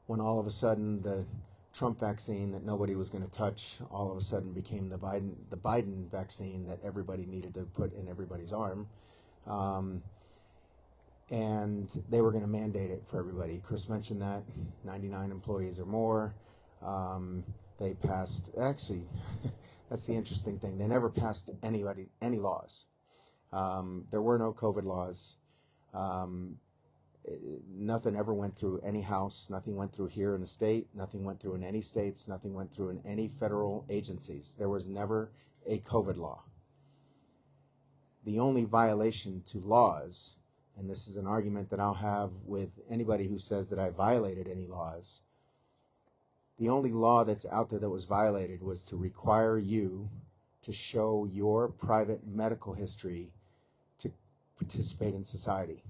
When all of a sudden the Trump vaccine that nobody was going to touch all of a sudden became the Biden vaccine that everybody needed to put in everybody's arm. And they were going to mandate it for everybody. Chris mentioned that, 99 employees or more. They passed, actually, that's the interesting thing. They never passed any laws. There were no COVID laws. Nothing ever went through any house. Nothing went through here in the state. Nothing went through in any states. Nothing went through in any federal agencies. There was never a COVID law. The only violation to laws, and this is an argument that I'll have with anybody who says that I violated any laws, the only law that's out there that was violated was to require you to show your private medical history to participate in society.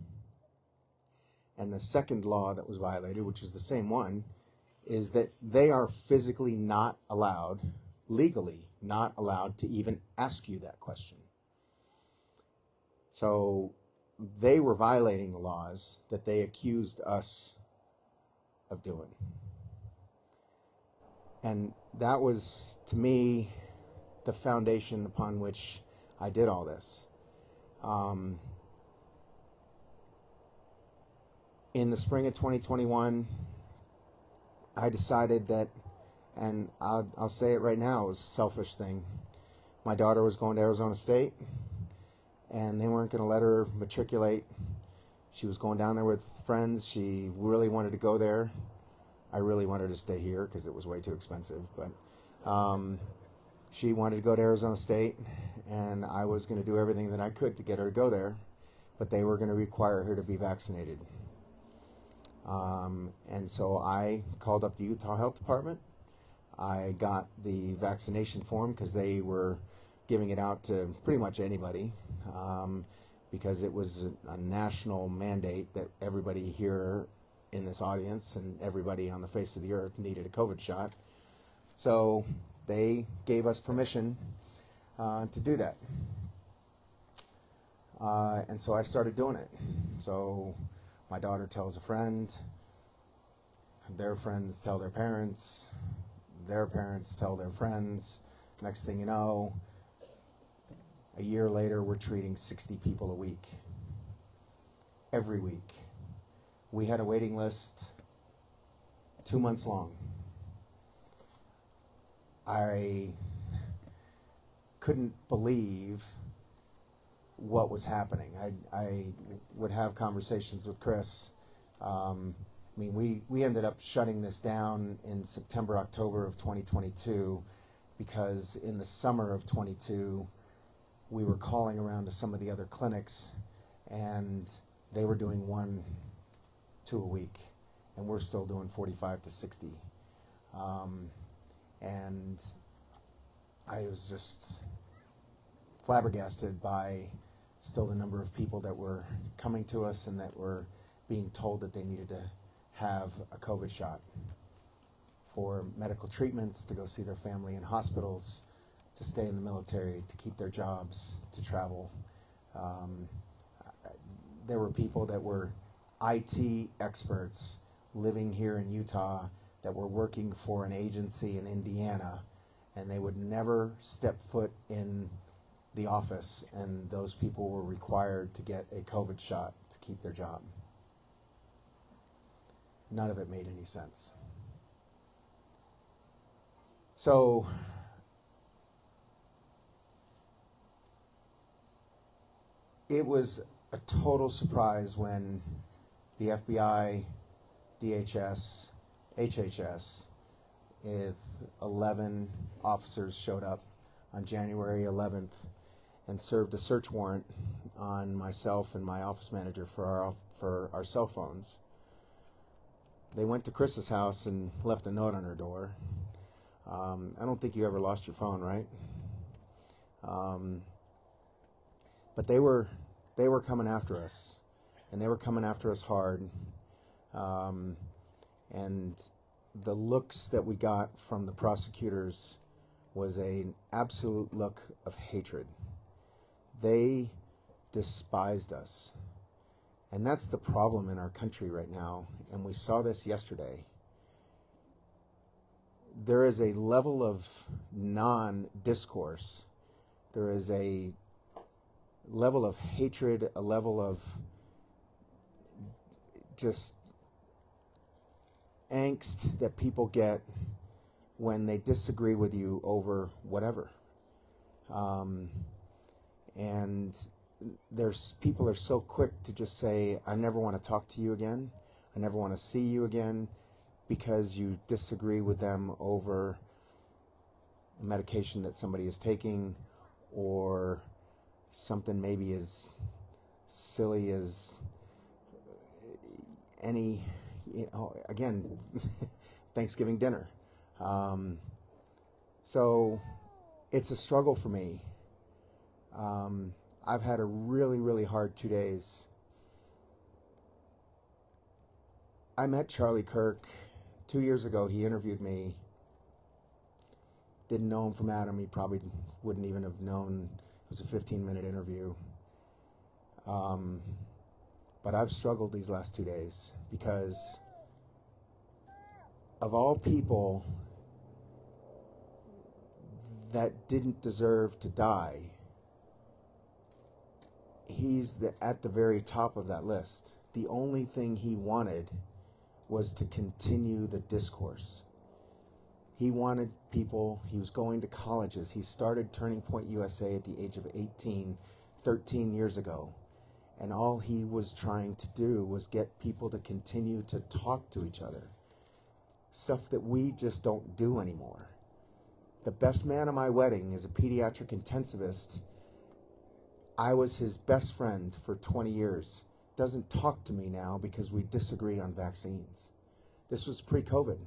And the second law that was violated, which was the same one, is that they are physically not allowed, legally not allowed to even ask you that question. So they were violating the laws that they accused us of doing. And that was, to me, the foundation upon which I did all this. In the spring of 2021, I decided that, and I'll say it right now, it was a selfish thing. My daughter was going to Arizona State, and they weren't going to let her matriculate. She was going down there with friends. She really wanted to go there. I really wanted to stay here because it was way too expensive, but she wanted to go to Arizona State, and I was going to do everything that I could to get her to go there, but they were going to require her to be vaccinated. And so I called up the Utah Health Department. I got the vaccination form because they were giving it out to pretty much anybody, because it was a national mandate that everybody here in this audience and everybody on the face of the earth needed a COVID shot. So they gave us permission to do that. And so I started doing it. So my daughter tells a friend, their friends tell their parents tell their friends. Next thing you know, a year later, we're treating 60 people a week. Every week. We had a waiting list 2 months long. I couldn't believe what was happening. I would have conversations with Chris. We ended up shutting this down in September, October of 2022, because in the summer of 22, we were calling around to some of the other clinics, and they were doing 1-2 a week, and we're still doing 45 to 60. And I was just flabbergasted by still the number of people that were coming to us and that were being told that they needed to have a COVID shot for medical treatments, to go see their family in hospitals, to stay in the military, to keep their jobs, to travel. There were people that were IT experts living here in Utah that were working for an agency in Indiana, and they would never step foot in the office, and those people were required to get a COVID shot to keep their job. None of it made any sense. So it was a total surprise when the FBI, DHS, HHS, with 11 officers showed up on January 11th and served a search warrant on myself and my office manager for our cell phones. They went to Chris's house and left a note on her door. I don't think you ever lost your phone, right? But they were coming after us, and they were coming after us hard. And the looks that we got from the prosecutors was an absolute look of hatred. They despised us. And that's the problem in our country right now, and we saw this yesterday. There is a level of non-discourse. There is a level of hatred, a level of just angst that people get when they disagree with you over whatever. And people are so quick to just say, I never want to talk to you again. I never want to see you again, because you disagree with them over a medication that somebody is taking, or something maybe as silly as any, again, Thanksgiving dinner. So it's a struggle for me. I've had a really, really hard 2 days. I met Charlie Kirk 2 years ago. He interviewed me. Didn't know him from Adam. He probably wouldn't even have known. It was a 15-minute interview. But I've struggled these last 2 days because of all people that didn't deserve to die, he's at the very top of that list. The only thing he wanted was to continue the discourse. He wanted people, he was going to colleges. He started Turning Point USA at the age of 18, 13 years ago. And all he was trying to do was get people to continue to talk to each other. Stuff that we just don't do anymore. The best man at my wedding is a pediatric intensivist. I was his best friend for 20 years. Doesn't talk to me now because we disagree on vaccines. This was pre-COVID.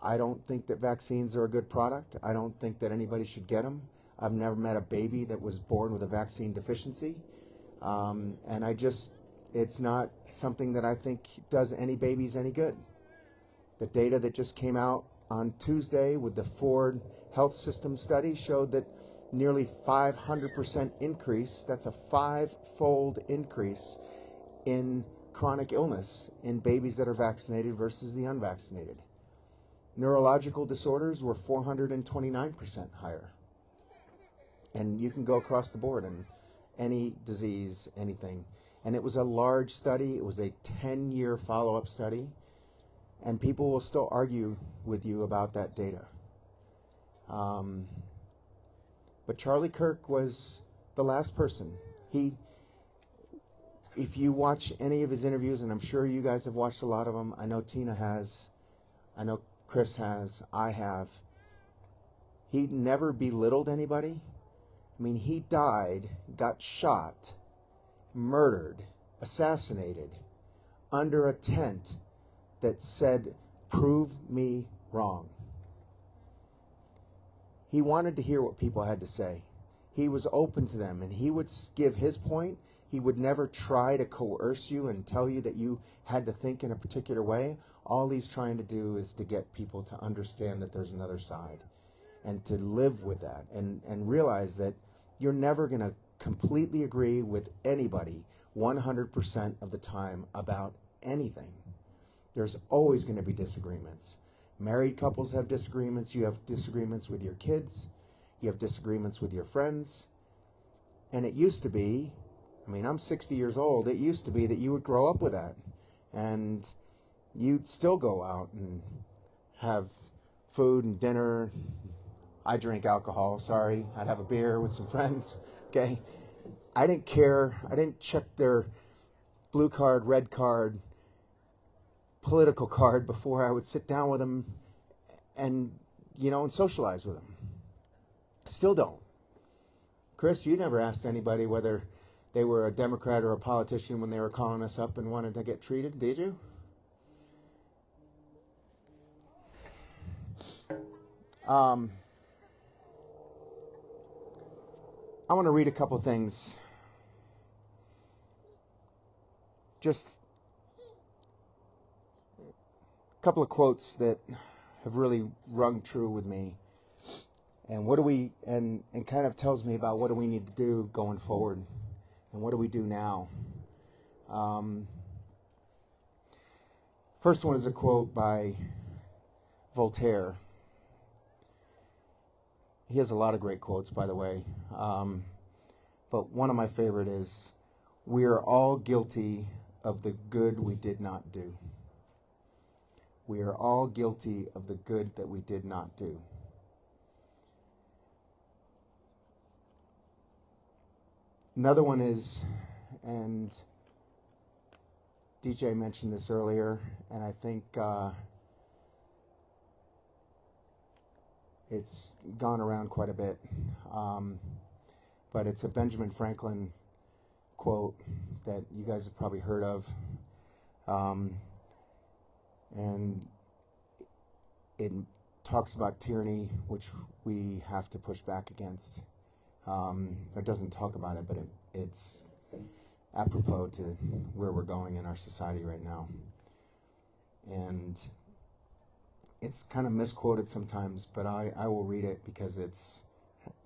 I don't think that vaccines are a good product. I don't think that anybody should get them. I've never met a baby that was born with a vaccine deficiency. And it's not something that I think does any babies any good. The data that just came out on Tuesday with the Ford Health System study showed that nearly 500% increase, that's a 5-fold increase in chronic illness in babies that are vaccinated versus the unvaccinated. Neurological disorders were 429% higher. And you can go across the board in any disease, anything. And it was a large study. It was a 10-year follow-up study. And people will still argue with you about that data. But Charlie Kirk was the last person. If you watch any of his interviews, and I'm sure you guys have watched a lot of them, I know Tina has, I know Chris has, I have, he never belittled anybody. I mean, he died, got shot, murdered, assassinated under a tent that said, "Prove me wrong." He wanted to hear what people had to say. He was open to them, and he would give his point. He would never try to coerce you and tell you that you had to think in a particular way. All he's trying to do is to get people to understand that there's another side and to live with that and realize that you're never going to completely agree with anybody 100% of the time about anything. There's always going to be disagreements. Married couples have disagreements. You have disagreements with your kids. You have disagreements with your friends. And it used to be, I mean, I'm 60 years old. It used to be that you would grow up with that. And you'd still go out and have food and dinner. I drink alcohol, sorry. I'd have a beer with some friends, okay? I didn't care. I didn't check their blue card, red card, political card before I would sit down with them and, and socialize with them. Still don't. Chris, you never asked anybody whether they were a Democrat or a politician when they were calling us up and wanted to get treated, did you? I want to read a couple things. Just a couple of quotes that have really rung true with me. And and kind of tells me about what do we need to do going forward. And what do we do now? First one is a quote by Voltaire. He has a lot of great quotes, by the way. But one of my favorite is, "We are all guilty of the good we did not do." We are all guilty of the good that we did not do. Another one is, and DJ mentioned this earlier, and I think it's gone around quite a bit, but it's a Benjamin Franklin quote that you guys have probably heard of, and it talks about tyranny, which we have to push back against. It doesn't talk about it, but it's apropos to where we're going in our society right now. And it's kind of misquoted sometimes, but I will read it because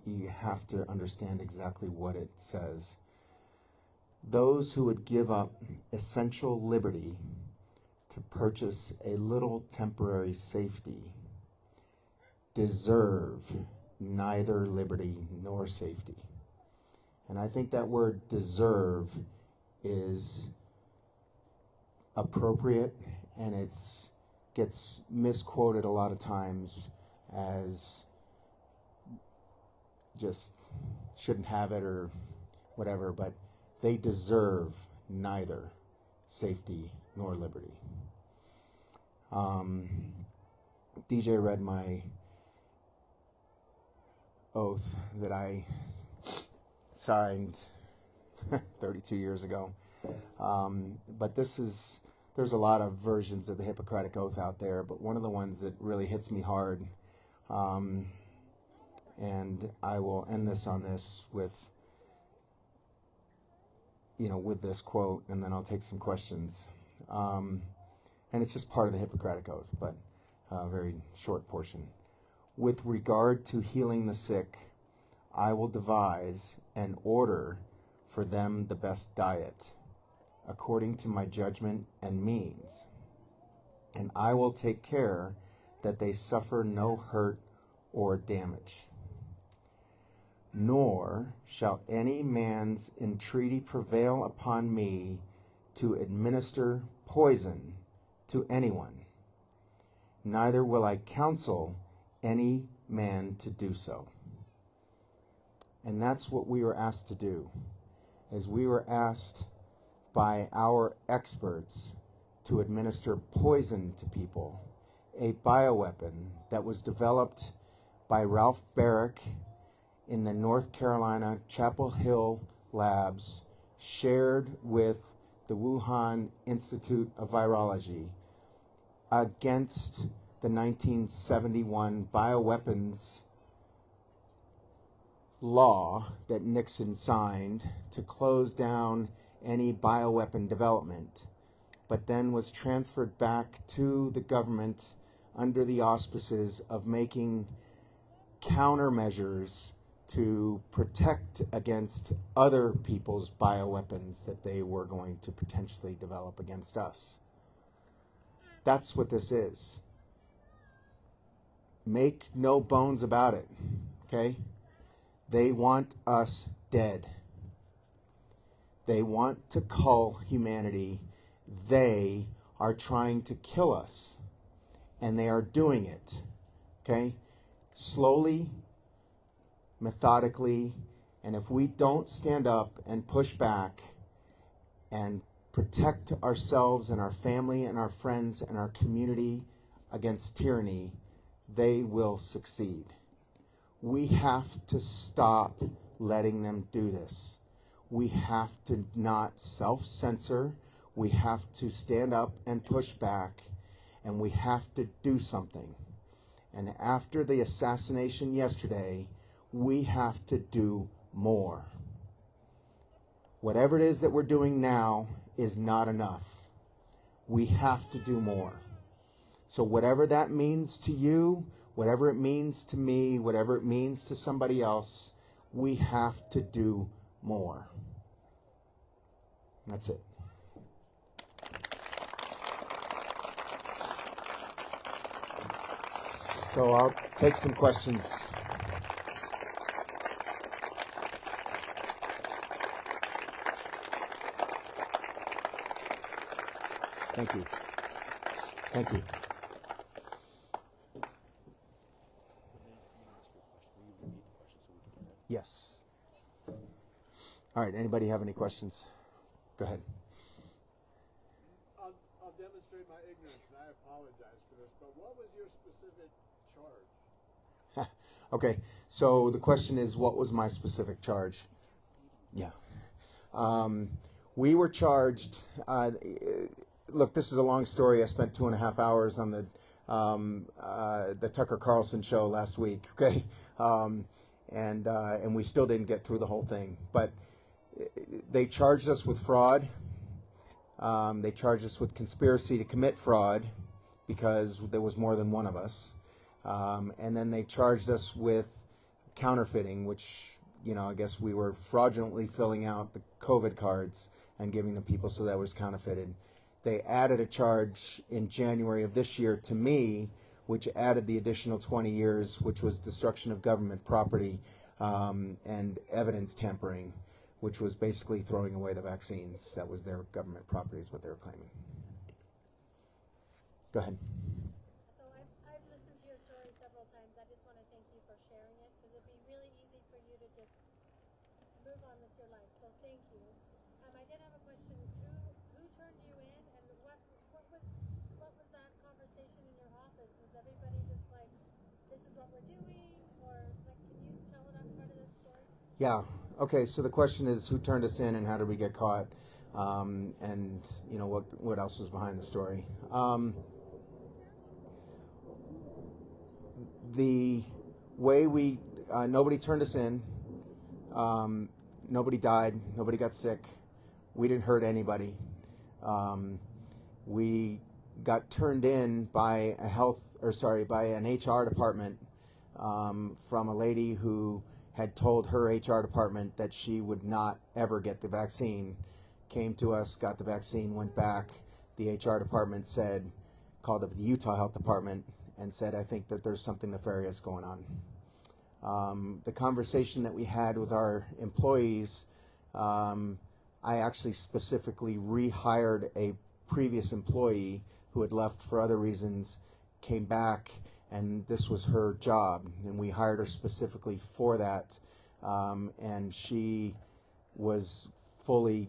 you have to understand exactly what it says. "Those who would give up essential liberty to purchase a little temporary safety deserve neither liberty nor safety." And I think that word "deserve" is appropriate, and gets misquoted a lot of times as just shouldn't have it or whatever, but they deserve neither safety nor liberty. DJ read my oath that I signed 32 years ago. But there's a lot of versions of the Hippocratic Oath out there, but one of the ones that really hits me hard, and I will end this on this with this quote, and then I'll take some questions. And it's just part of the Hippocratic Oath, but very short portion. With regard to healing the sick, I will devise and order for them the best diet, according to my judgment and means. And I will take care that they suffer no hurt or damage. Nor shall any man's entreaty prevail upon me to administer poison to anyone. Neither will I counsel any man to do so. And that's what we were asked to do, is we were asked by our experts to administer poison to people, a bioweapon that was developed by Ralph Barrick in the North Carolina Chapel Hill labs, shared with the Wuhan Institute of Virology, against the 1971 bioweapons law that Nixon signed to close down any bioweapon development, but then was transferred back to the government under the auspices of making countermeasures to protect against other people's bioweapons that they were going to potentially develop against us. That's what this is. Make no bones about it, okay? They want us dead. They want to cull humanity. They are trying to kill us, and they are doing it, okay? Slowly, methodically, and if we don't stand up and push back and protect ourselves and our family and our friends and our community against tyranny, they will succeed. We have to stop letting them do this. We have to not self-censor. We have to stand up and push back, and we have to do something. And after the assassination yesterday, we have to do more. Whatever it is that we're doing now is not enough. We have to do more. So whatever that means to you, whatever it means to me, whatever it means to somebody else, we have to do more. That's it. So I'll take some questions. Thank you. Thank you. Yes. All right. Anybody have any questions? Go ahead. I'll demonstrate my ignorance, and I apologize for this, but what was your specific charge? Okay. So the question is, what was my specific charge? Yeah. We were charged. Look, this is a long story. I spent 2.5 hours on the Tucker Carlson show last week. Okay, and we still didn't get through the whole thing. But they charged us with fraud. They charged us with conspiracy to commit fraud because there was more than one of us. And then they charged us with counterfeiting, which, I guess we were fraudulently filling out the COVID cards and giving to people, so that was counterfeited. They added a charge in January of this year to me, which added the additional 20 years, which was destruction of government property and evidence tampering, which was basically throwing away the vaccines. That was their government property, is what they were claiming. Go ahead. So I've listened to your story several times. I just want to thank you for sharing it, because it'd be really easy for you to just move on with your life. So thank you. I did have a question. Who turned you in, and what was that conversation in your office? Was everybody just like, this is what we're doing, or like, can you tell that part of that story? Yeah. Okay. So the question is, who turned us in, and how did we get caught? And what else was behind the story? The way nobody turned us in. Nobody died. Nobody got sick. We didn't hurt anybody. We got turned in by a health by an HR department from a lady who had told her HR department that she would not ever get the vaccine. Came to us, got the vaccine, went back. The HR department called up the Utah Health Department and said, I think that there's something nefarious going on. The conversation that we had with our employees, I actually specifically rehired a previous employee who had left for other reasons, came back, and this was her job, and we hired her specifically for that, and she was fully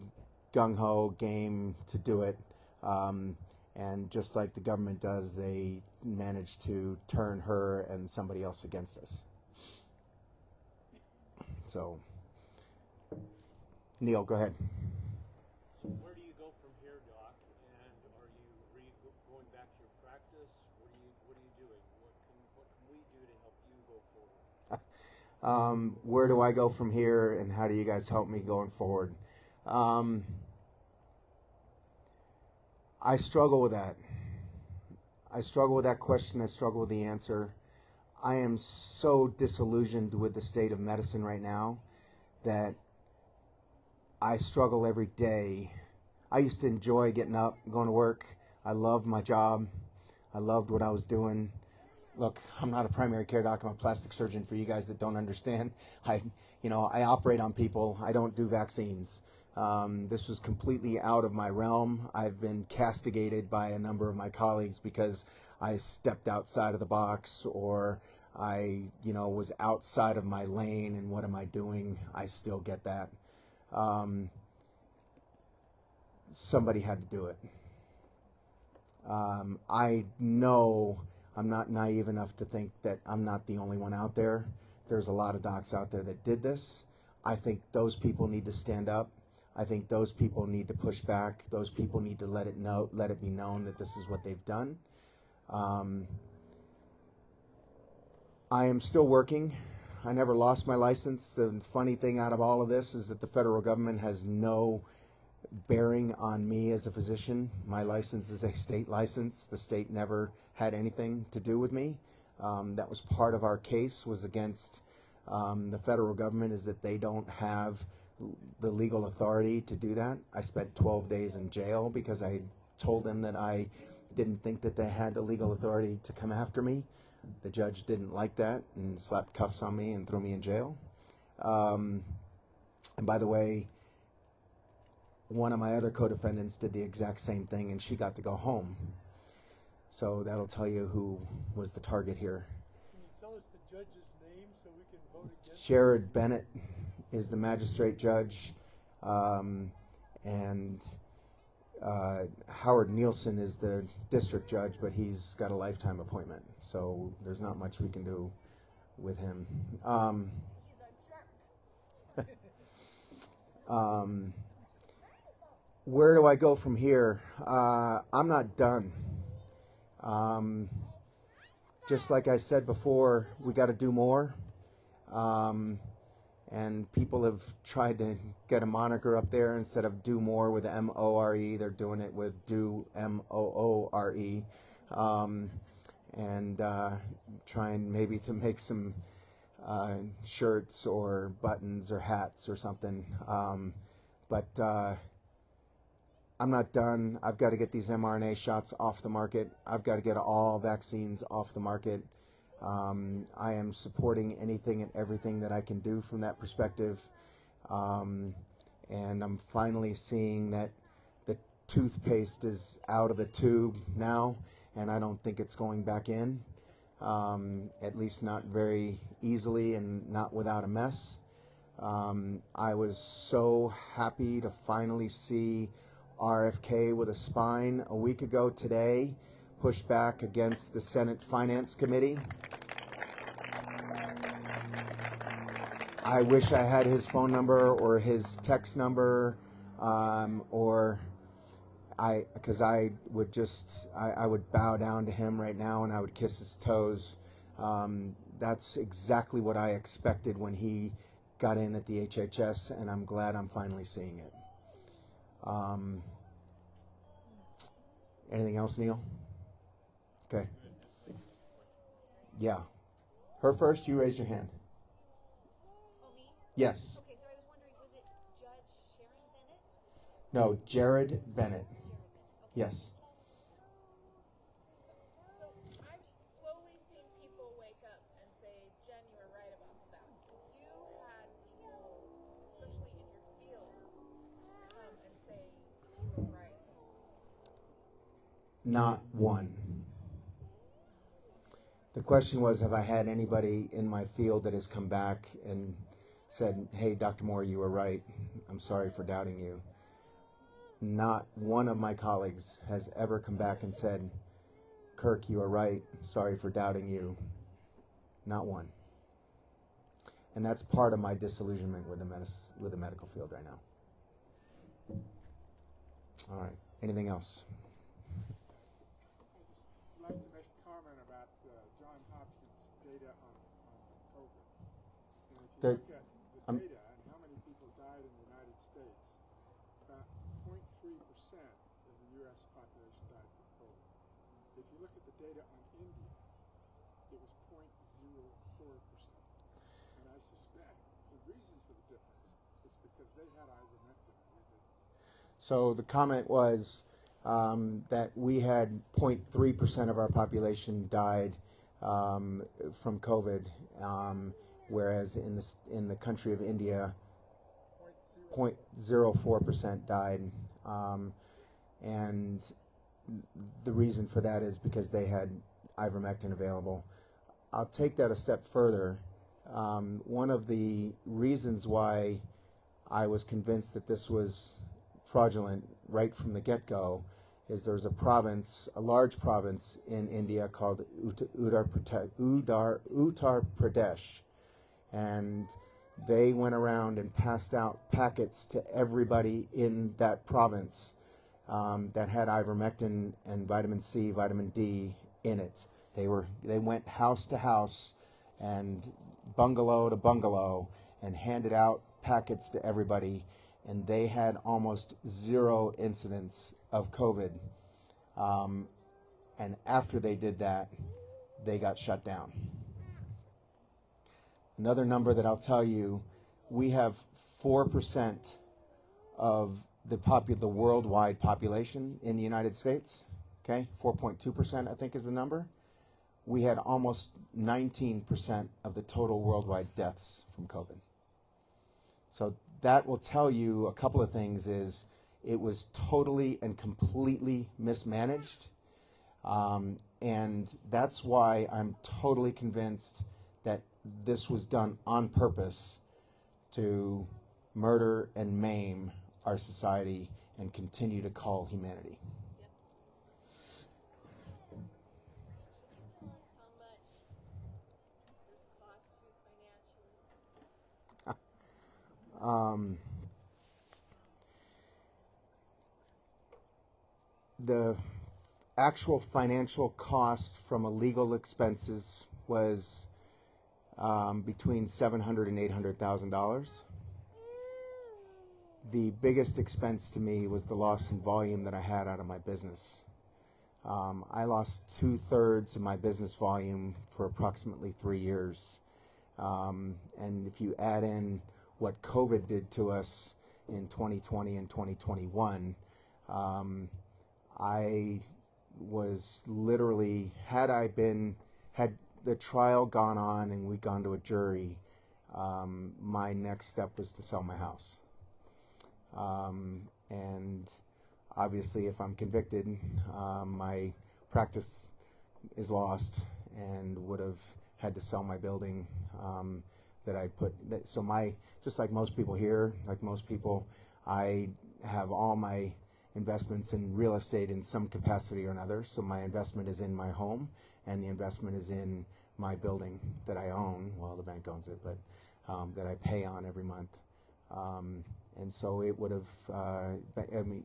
gung-ho game to do it, and just like the government does, they managed to turn her and somebody else against us. So, Neil, go ahead. So where do you go from here, Doc? And are you going back to your practice? What are you doing? What can we do to help you go forward? Where do I go from here, and how do you guys help me going forward? I struggle with that. I struggle with that question. I struggle with the answer. I am so disillusioned with the state of medicine right now that I struggle every day. I used to enjoy getting up, going to work. I loved my job. I loved what I was doing. Look, I'm not a primary care doc. I'm a plastic surgeon, for you guys that don't understand. I operate on people. I don't do vaccines. This was completely out of my realm. I've been castigated by a number of my colleagues because I stepped outside of the box, or I, was outside of my lane, and what am I doing? I still get that. Somebody had to do it. I know I'm not naive enough to think that I'm not the only one out there. There's a lot of docs out there that did this. I think those people need to stand up. I think those people need to push back. Those people need to let it be known that this is what they've done. I am still working. I never lost my license. The funny thing out of all of this is that the federal government has no bearing on me as a physician. My license is a state license. The state never had anything to do with me. That was part of our case, was against the federal government, is that they don't have the legal authority to do that. I spent 12 days in jail because I told them that I didn't think that they had the legal authority to come after me. The judge didn't like that and slapped cuffs on me and threw me in jail. And by the way, one of my other co-defendants did the exact same thing, and she got to go home. So that'll tell you who was the target here. Can you tell us the judge's name so we can vote against Jared Bennett is the magistrate judge, and Howard Nielsen is the district judge, but he's got a lifetime appointment, so there's not much we can do with him. Where do I go from here? I'm not done. Just like I said before, we got to do more. And people have tried to get a moniker up there. Instead of do more with M-O-R-E, they're doing it with do M-O-O-R-E. And trying maybe to make some shirts or buttons or hats or something. But I'm not done. I've got to get these mRNA shots off the market. I've got to get all vaccines off the market. I am supporting anything and everything that I can do from that perspective. And I'm finally seeing that the toothpaste is out of the tube now, and I don't think it's going back in, at least not very easily and not without a mess. I was so happy to finally see RFK with a spine a week ago today push back against the Senate Finance Committee. I wish I had his phone number or his text number, because I would bow down to him right now and I would kiss his toes. That's exactly what I expected when he got in at the HHS, and I'm glad I'm finally seeing it. Anything else, Neil? Okay. Yeah. Her first, you raised your hand. Oh, me? Yes. Okay, so I was wondering, was it Judge Sharon Bennett? No, Jared Bennett. Jared Bennett. Okay. Yes. So I've slowly seen people wake up and say, Jen, you were right about that. So you had people, especially in your field, come and say you were right. Not one. The question was, have I had anybody in my field that has come back and said, hey, Dr. Moore, you were right. I'm sorry for doubting you. Not one of my colleagues has ever come back and said, Kirk, you are right. Sorry for doubting you. Not one. And that's part of my disillusionment with the medical field right now. All right. Anything else? I'd like to make a comment about Johns Hopkins data on COVID. And if you The- look at the data and how many people died in the United States, about 0.3% of the U.S. population died from COVID. If you look at the data on India, it was 0.04%. And I suspect the reason for the difference is because they had ivermectin and we didn't. So the comment was that we had 0.3% of our population died from COVID, whereas in the country of India, 0.04% died, and the reason for that is because they had ivermectin available. I'll take that a step further. One of the reasons why I was convinced that this was fraudulent right from the get-go is there's a large province in India called Uttar Pradesh, and they went around and passed out packets to everybody in that province that had ivermectin and vitamin C, vitamin D in it. They went house to house and bungalow to bungalow and handed out packets to everybody, and they had almost zero incidents of COVID. And after they did that, they got shut down. Another number that I'll tell you, we have 4% of the worldwide population in the United States. Okay, 4.2% I think is the number. We had almost 19% of the total worldwide deaths from COVID. So that will tell you a couple of things. Is it was totally and completely mismanaged, and that's why I'm totally convinced that this was done on purpose to murder and maim our society and continue to cull humanity. Tell us how much this cost you financially. The actual financial cost from a legal expenses was between $700,000 and $800,000. The biggest expense to me was the loss in volume that I had out of my business. I lost 2/3 of my business volume for approximately 3 years. And if you add in what COVID did to us in 2020 and 2021, I was literally, had the trial gone on and we'd gone to a jury, my next step was to sell my house. And obviously if I'm convicted, my practice is lost and would have had to sell my building that I put. So just like most people here, like most people, I have all my investments in real estate in some capacity or another. So my investment is in my home, and the investment is in my building that I own. Well, the bank owns it, but that I pay on every month. And so it would have.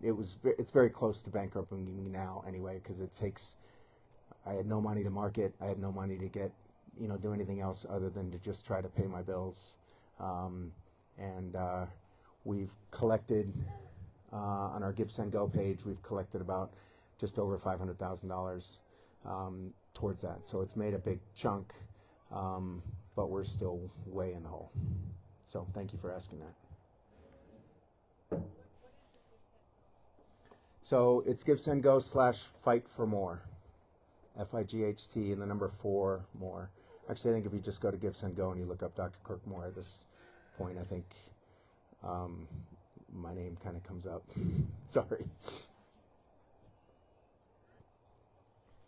It's very close to bankrupting me now, anyway, because it takes. I had no money to market. I had no money to get, do anything else other than to just try to pay my bills. And we've collected. On our Give Send Go page, we've collected about just over $500,000. towards that. So it's made a big chunk, but we're still way in the hole. So thank you for asking that. So it's Give Send Go / Fight for More. FIGHT and the number 4 more. Actually, I think if you just go to Give Send Go and you look up Dr. Kirk Moore at this point, I think my name kind of comes up. Sorry.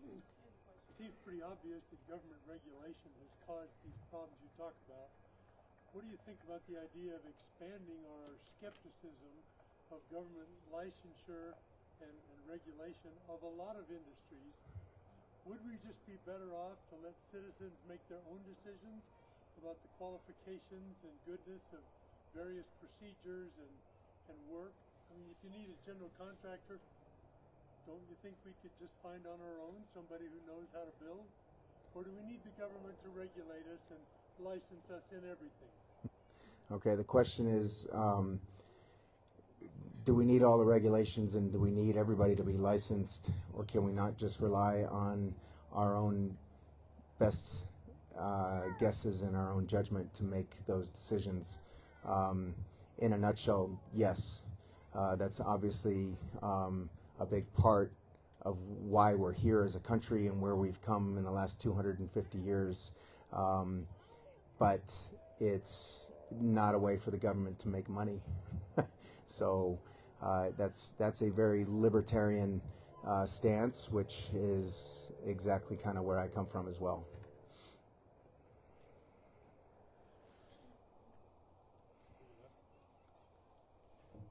It seems pretty obvious that government regulation has caused these problems you talk about. What do you think about the idea of expanding our skepticism of government licensure and regulation of a lot of industries? Would we just be better off to let citizens make their own decisions about the qualifications and goodness of various procedures and work? I mean, if you need a general contractor, don't you think we could just find on our own somebody who knows how to build? Or do we need the government to regulate us and license us in everything? Okay, the question is, do we need all the regulations and do we need everybody to be licensed, or can we not just rely on our own best guesses and our own judgment to make those decisions? In a nutshell, yes. That's obviously a big part of why we're here as a country and where we've come in the last 250 years. But it's not a way for the government to make money. So that's a very libertarian stance, which is exactly kind of where I come from as well.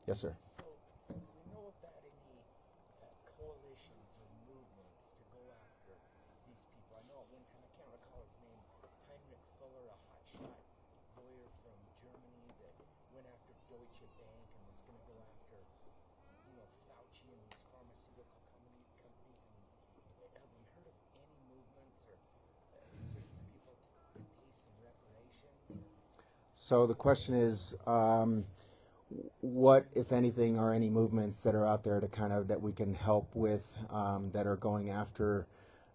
Yes, sir. So we know about any coalitions or movements to go after these people. I know at one time, I can't recall his name, Heinrich Fuller, a hotshot lawyer from Germany that went after Deutsche Bank and was going to go after, Fauci and these pharmaceutical companies. And have we heard of any movements or for these people to pay some reparations? So the question is, what, if anything, are any movements that are out there to kind of that we can help with, that are going after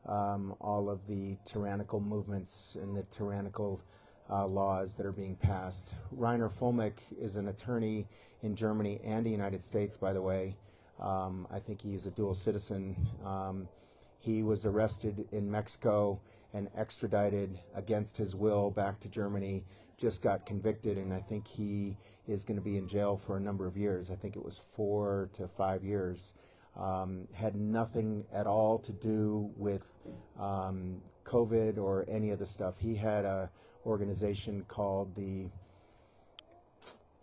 all of the tyrannical movements and the tyrannical laws that are being passed? Rainer Fulmick is an attorney in Germany and the United States, by the way. I think he is a dual citizen. He was arrested in Mexico and extradited against his will back to Germany, just got convicted, and I think he is going to be in jail for a number of years. I think it was 4 to 5 years. Had nothing at all to do with COVID or any of the stuff. He had a organization called the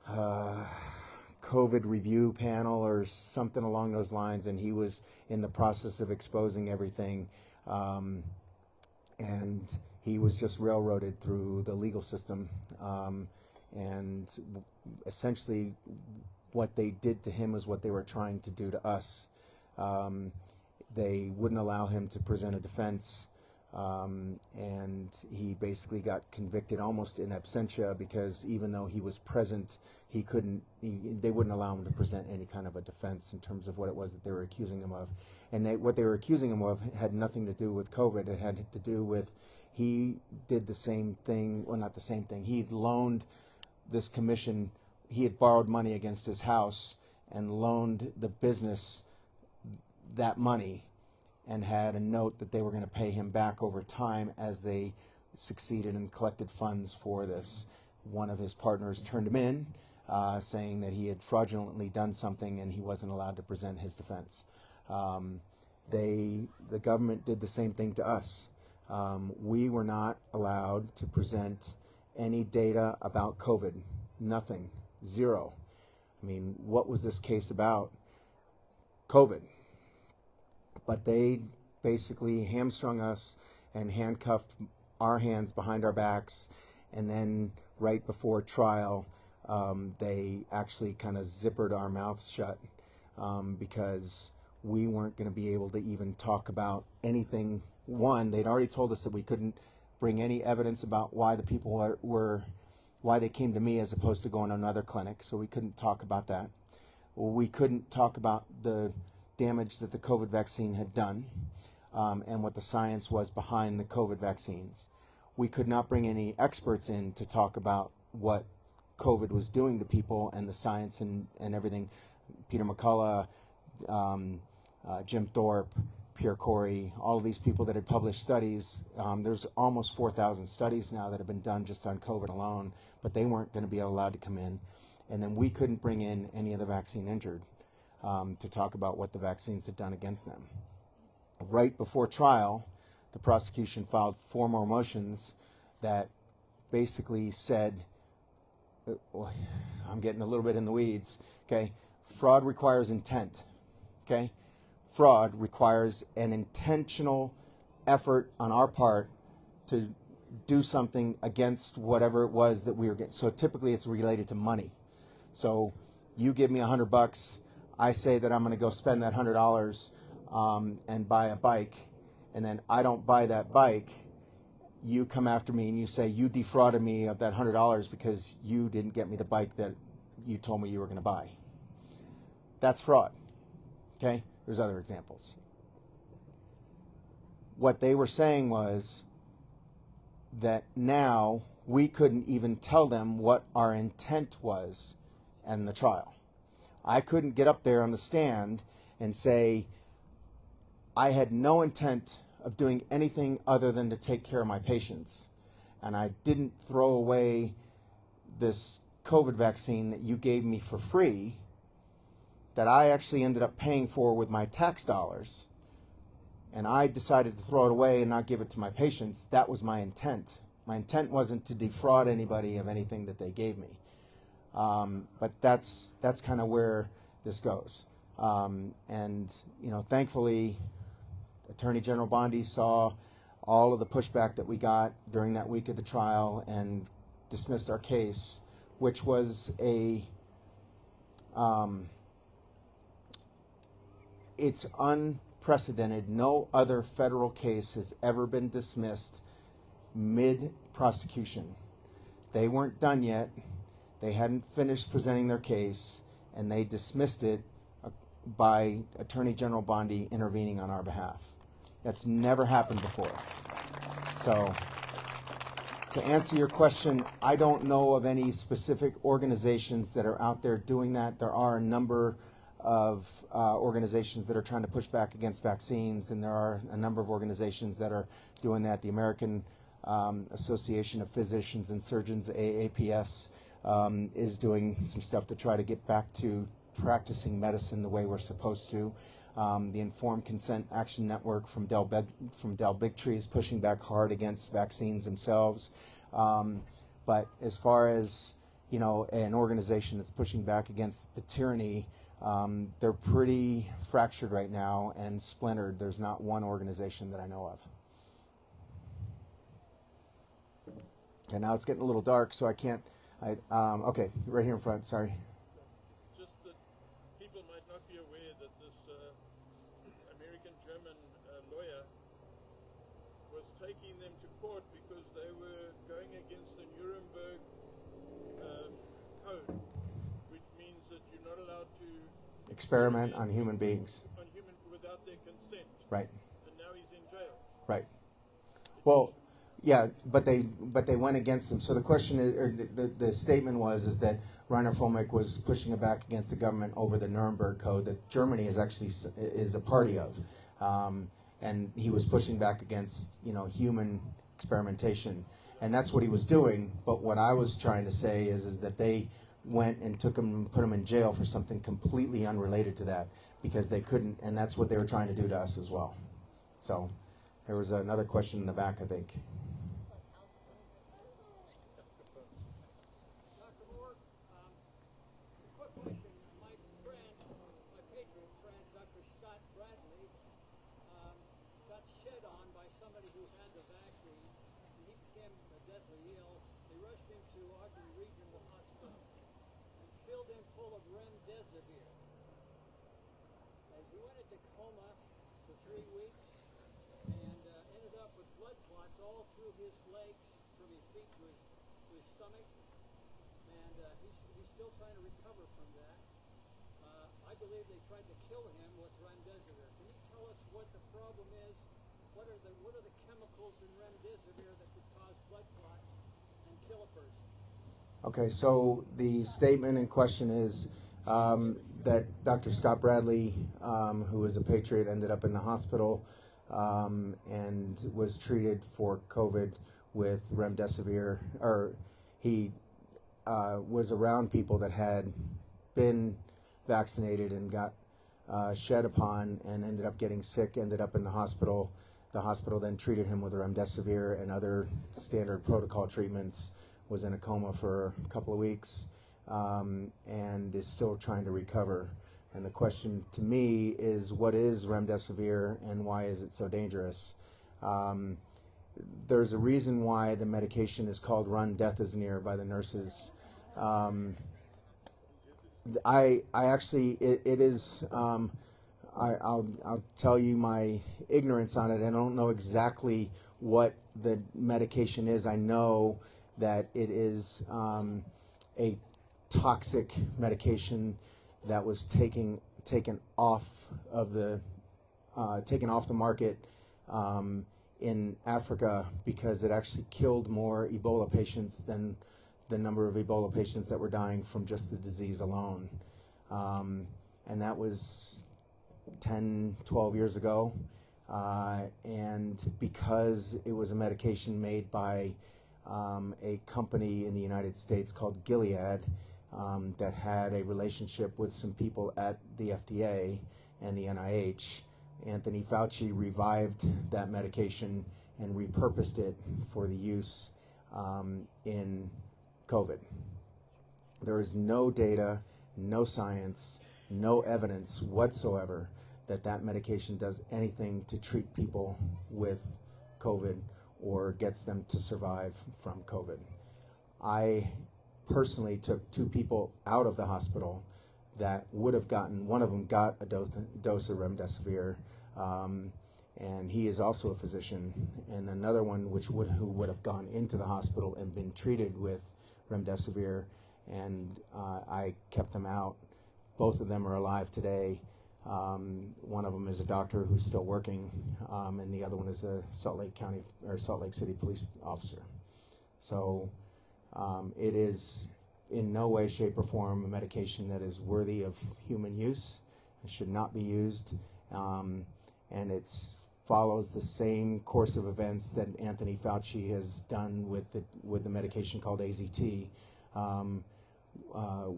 COVID Review Panel or something along those lines, and he was in the process of exposing everything. And he was just railroaded through the legal system. And essentially what they did to him is what they were trying to do to us. They wouldn't allow him to present a defense, and he basically got convicted almost in absentia, because even though he was present, they wouldn't allow him to present any kind of a defense in terms of what it was that they were accusing him of. And what they were accusing him of had nothing to do with COVID. It had to do with, he did the same thing, well, not the same thing. He had loaned this commission, he had borrowed money against his house and loaned the business that money, and had a note that they were going to pay him back over time as they succeeded and collected funds for this. One of his partners turned him in, saying that he had fraudulently done something and he wasn't allowed to present his defense. The government did the same thing to us. We were not allowed to present any data about COVID. Nothing. Zero. I mean, what was this case about? COVID. But they basically hamstrung us and handcuffed our hands behind our backs, and then right before trial, they actually kind of zippered our mouths shut, because we weren't going to be able to even talk about anything. One, they'd already told us that we couldn't bring any evidence about why the people why they came to me as opposed to going to another clinic, so we couldn't talk about that. We couldn't talk about the damage that the COVID vaccine had done. and what the science was behind the COVID vaccines. We could not bring any experts in to talk about what COVID was doing to people and the science and everything. Peter McCullough, Jim Thorpe, Pierre Corey, all of these people that had published studies. There's almost 4,000 studies now that have been done just on COVID alone, but they weren't going to be allowed to come in. And then we couldn't bring in any of the vaccine injured to talk about what the vaccines had done against them. Right before trial, the prosecution filed 4 more motions that basically said, I'm getting a little bit in the weeds, okay? Fraud requires intent, okay? Fraud requires an intentional effort on our part to do something against whatever it was that we were getting. So typically it's related to money. So you give me $100, I say that I'm going to go spend that $100 and buy a bike, and then I don't buy that bike. You come after me and you say you defrauded me of that $100 because you didn't get me the bike that you told me you were going to buy. That's fraud. Okay? There's other examples. What they were saying was that now we couldn't even tell them what our intent was in the trial. I couldn't get up there on the stand and say I had no intent of doing anything other than to take care of my patients. And I didn't throw away this COVID vaccine that you gave me for free, that I actually ended up paying for with my tax dollars, and I decided to throw it away and not give it to my patients. That was my intent. My intent wasn't to defraud anybody of anything that they gave me. But that's kind of where this goes. And you know, thankfully, Attorney General Bondi saw all of the pushback that we got during that week of the trial and dismissed our case, which was it's unprecedented. No other federal case has ever been dismissed mid-prosecution. They weren't done yet. They hadn't finished presenting their case, and they dismissed it by Attorney General Bondi intervening on our behalf. That's never happened before. So, to answer your question, I don't know of any specific organizations that are out there doing that. There are a number of organizations that are trying to push back against vaccines, and there are a number of organizations that are doing that. The American Association of Physicians and Surgeons, AAPS, is doing some stuff to try to get back to practicing medicine the way we're supposed to. The Informed Consent Action Network from Del Bigtree is pushing back hard against vaccines themselves. But as far as, you know, an organization that's pushing back against the tyranny, they're pretty fractured right now and splintered. There's not one organization that I know of. And now it's getting a little dark, so I can't. Okay, right here in front. Sorry. Just that people might not be aware that this American-German lawyer was taking them to court because they were going against the Nuremberg code, which means that you're not allowed to Experiment on human beings. Without their consent. Right. And now he's in jail. Right. Well, yeah, but they went against them. So the question is, or the statement is that Rainer Fulmick was pushing it back against the government over the Nuremberg Code that Germany is actually is a party of, and he was pushing back against, you know, human experimentation, and that's what he was doing. But what I was trying to say is that they went and took him and put him in jail for something completely unrelated to that because they couldn't, and that's what they were trying to do to us as well. So there was another question in the back, I think. All through his legs, from his feet to his stomach, and he's still trying to recover from that. I believe they tried to kill him with remdesivir. Can you tell us what the problem is what are the chemicals in remdesivir that could cause blood clots and kill a person? Okay, so the statement in question is that Dr. Scott Bradley, who was a patriot, ended up in the hospital and was treated for COVID with remdesivir, or he was around people that had been vaccinated and got shed upon and ended up getting sick, ended up in the hospital. The hospital then treated him with remdesivir and other standard protocol treatments, was in a coma for a couple of weeks, and is still trying to recover. And the question to me is, what is remdesivir and why is it so dangerous? There's a reason why the medication is called Run, Death is Near by the nurses. I actually, it is, I'll tell you my ignorance on it. I don't know exactly what the medication is. I know that it is a toxic medication that was taken off the market in Africa because it actually killed more Ebola patients than the number of Ebola patients that were dying from just the disease alone. And that was 10, 12 years ago. And because it was a medication made by a company in the United States called Gilead that had a relationship with some people at the FDA and the NIH, Anthony Fauci revived that medication and repurposed it for the use in COVID. There is no data, no science, no evidence whatsoever that that medication does anything to treat people with COVID or gets them to survive from COVID. I personally took 2 people out of the hospital that would have gotten, one of them got a dose of remdesivir, and he is also a physician, and another one who would have gone into the hospital and been treated with remdesivir, and I kept them out. Both of them are alive today. One of them is a doctor who's still working, and the other one is a Salt Lake City police officer. So it is in no way, shape, or form a medication that is worthy of human use. It should not be used, and it follows the same course of events that Anthony Fauci has done with the medication called AZT,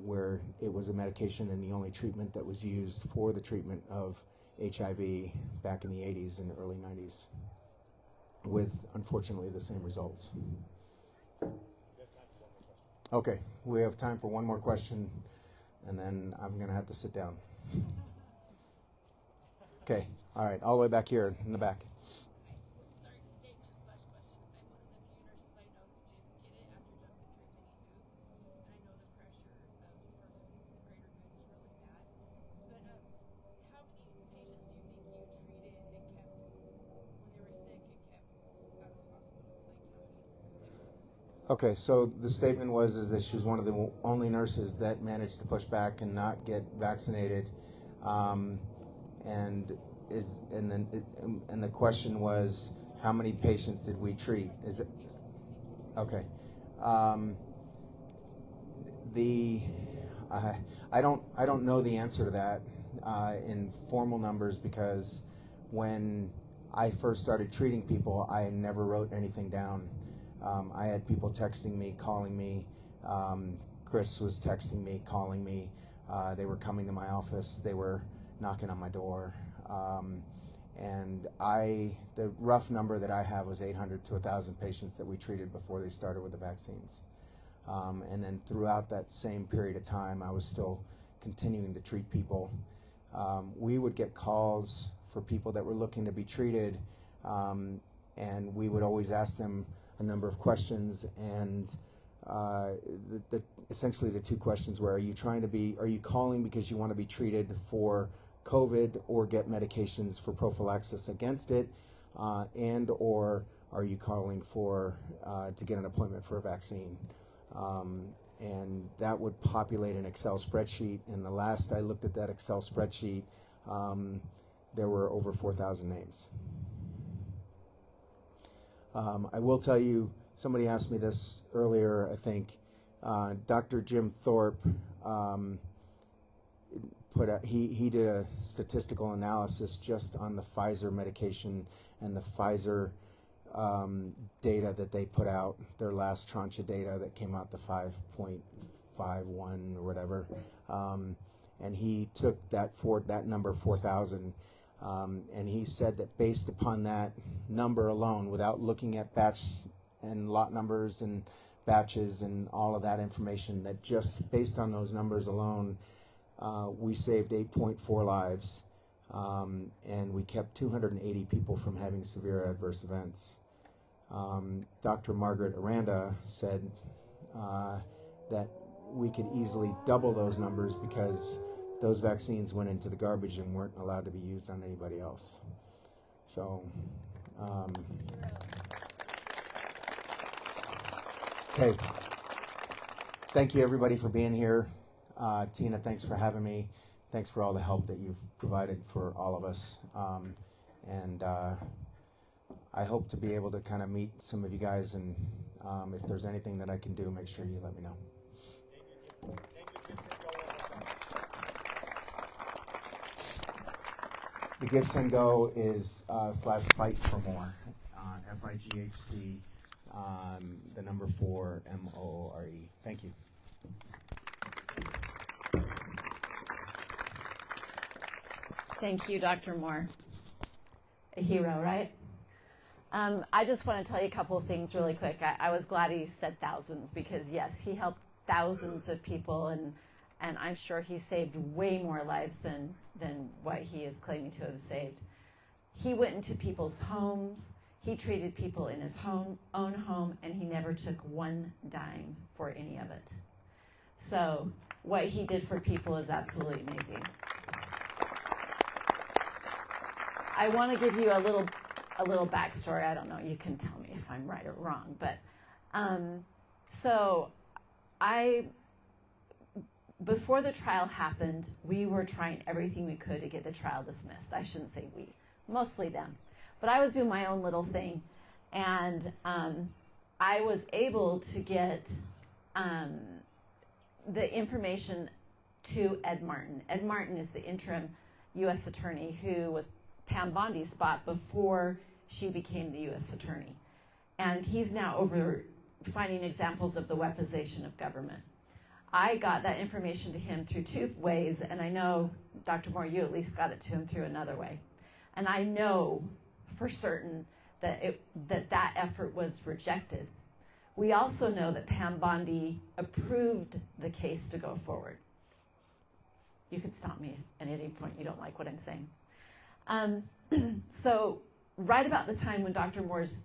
where it was a medication and the only treatment that was used for the treatment of HIV back in the 80s and early 90s, with unfortunately the same results. Okay, we have time for one more question, and then I'm going to have to sit down. Okay, all right, all the way back here in the back. Okay, so the statement was that she was one of the only nurses that managed to push back and not get vaccinated, and the question was, how many patients did we treat? Is it okay? I don't know the answer to that in formal numbers, because when I first started treating people, I never wrote anything down. I had people texting me, calling me. Chris was texting me, calling me. They were coming to my office. They were knocking on my door. And the rough number that I have was 800 to 1,000 patients that we treated before they started with the vaccines. And then throughout that same period of time, I was still continuing to treat people. We would get calls for people that were looking to be treated, and we would always ask them a number of questions, and essentially the 2 questions were, are you calling because you want to be treated for COVID or get medications for prophylaxis against it, and or are you calling to get an appointment for a vaccine? And that would populate an Excel spreadsheet, and the last I looked at that Excel spreadsheet, there were over 4,000 names. I will tell you, somebody asked me this earlier, I think. Dr. Jim Thorpe he did a statistical analysis just on the Pfizer medication and the Pfizer data that they put out, their last tranche of data that came out, the 5.51 or whatever. And he took that number 4,000, and he said that based upon that number alone, without looking at batch and lot numbers and batches and all of that information, that just based on those numbers alone, we saved 8.4 lives, and we kept 280 people from having severe adverse events. Dr. Margaret Aranda said that we could easily double those numbers because those vaccines went into the garbage and weren't allowed to be used on anybody else. So, okay. Thank you, everybody, for being here. Tina, thanks for having me. Thanks for all the help that you've provided for all of us. And I hope to be able to kind of meet some of you guys, and if there's anything that I can do, make sure you let me know. The Give Send Go is /Fight for More, FIGHT, the number 4 MOORE. Thank you. Thank you, Dr. Moore. A hero, right? I just want to tell you a couple of things really quick. I was glad he said thousands because, yes, he helped thousands of people, and I'm sure he saved way more lives than what he is claiming to have saved. He went into people's homes. He treated people in his own home, and he never took one dime for any of it. So what he did for people is absolutely amazing. I want to give you a little backstory. I don't know. You can tell me if I'm right or wrong. But before the trial happened, we were trying everything we could to get the trial dismissed. I shouldn't say we, mostly them. But I was doing my own little thing, and I was able to get the information to Ed Martin. Ed Martin is the interim U.S. attorney who was Pam Bondi's spot before she became the U.S. attorney. And he's now over finding examples of the weaponization of government. I got that information to him through two ways, and I know, Dr. Moore, you at least got it to him through another way. And I know for certain that that effort was rejected. We also know that Pam Bondi approved the case to go forward. You can stop me at any point you don't like what I'm saying. So right about the time when Dr. Moore's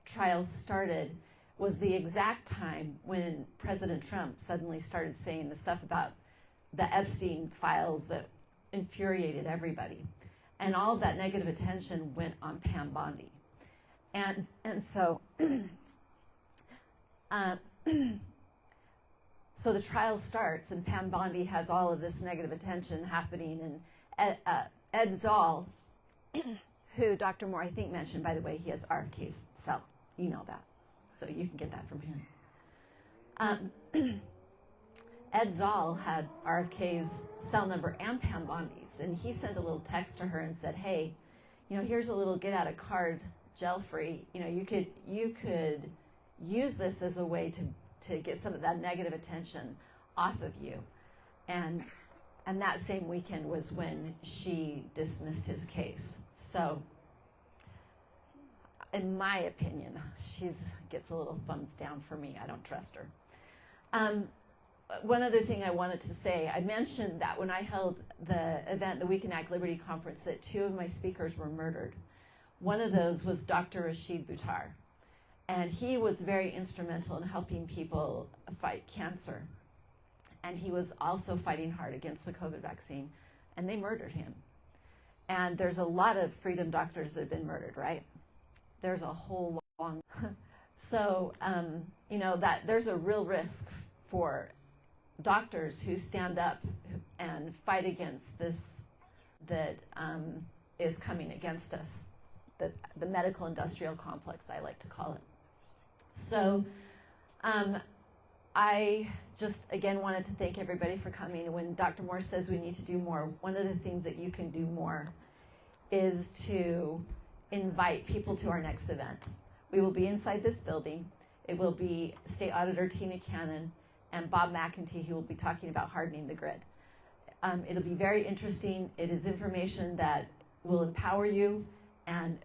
trial started was the exact time when President Trump suddenly started saying the stuff about the Epstein files that infuriated everybody. And all of that negative attention went on Pam Bondi. And so so the trial starts, and Pam Bondi has all of this negative attention happening, and Ed Zoll, who Dr. Moore, I think, mentioned, by the way, he has RFK's cell. You know that. So you can get that from him. Ed Zoll had RFK's cell number and Pam Bondi's, and he sent a little text to her and said, hey, here's a little get-out-of-card gel-free. You could use this as a way to get some of that negative attention off of you. And that same weekend was when she dismissed his case. So, in my opinion, she gets a little thumbs down for me. I don't trust her. One other thing I wanted to say, I mentioned that when I held the event, the We Can Act Liberty Conference, that two of my speakers were murdered. One of those was Dr. Rashid Buttar, and he was very instrumental in helping people fight cancer. And he was also fighting hard against the COVID vaccine, and they murdered him. And there's a lot of freedom doctors that have been murdered, right? There's a whole long. So, that there's a real risk for doctors who stand up and fight against this that is coming against us, the medical industrial complex, I like to call it. So I just, again, wanted to thank everybody for coming. When Dr. Moore says we need to do more, one of the things that you can do more is to invite people to our next event. We will be inside this building. It will be State Auditor Tina Cannon and Bob McEntee, who will be talking about hardening the grid. It'll be very interesting. It is information that will empower you, and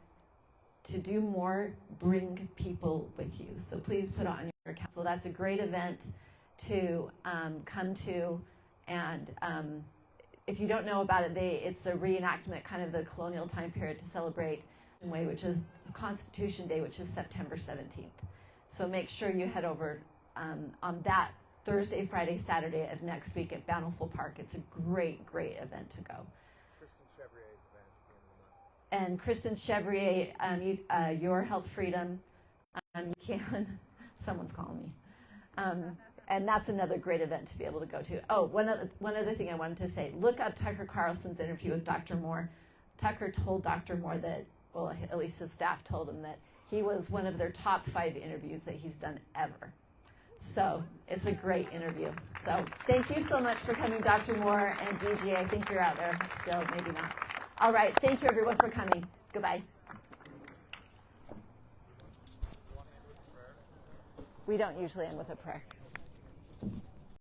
to do more, bring people with you. So please put it on your account. Well, that's a great event to come to, and if you don't know about it, it's a reenactment, kind of the colonial time period to celebrate, which is Constitution Day, which is September 17th. So make sure you head over on that Thursday, Friday, Saturday of next week at Bountiful Park. It's a great, great event to go. And Kristen Chevrier, Your Health Freedom, you can, someone's calling me. And that's another great event to be able to go to. Oh, one other thing I wanted to say, look up Tucker Carlson's interview with Dr. Moore. Tucker told Dr. Moore that, well, at least his staff told him that he was one of their top 5 interviews that he's done ever. So it's a great interview. So thank you so much for coming, Dr. Moore and DG. I think you're out there still, maybe not. All right, thank you everyone for coming. Goodbye. We don't usually end with a prayer.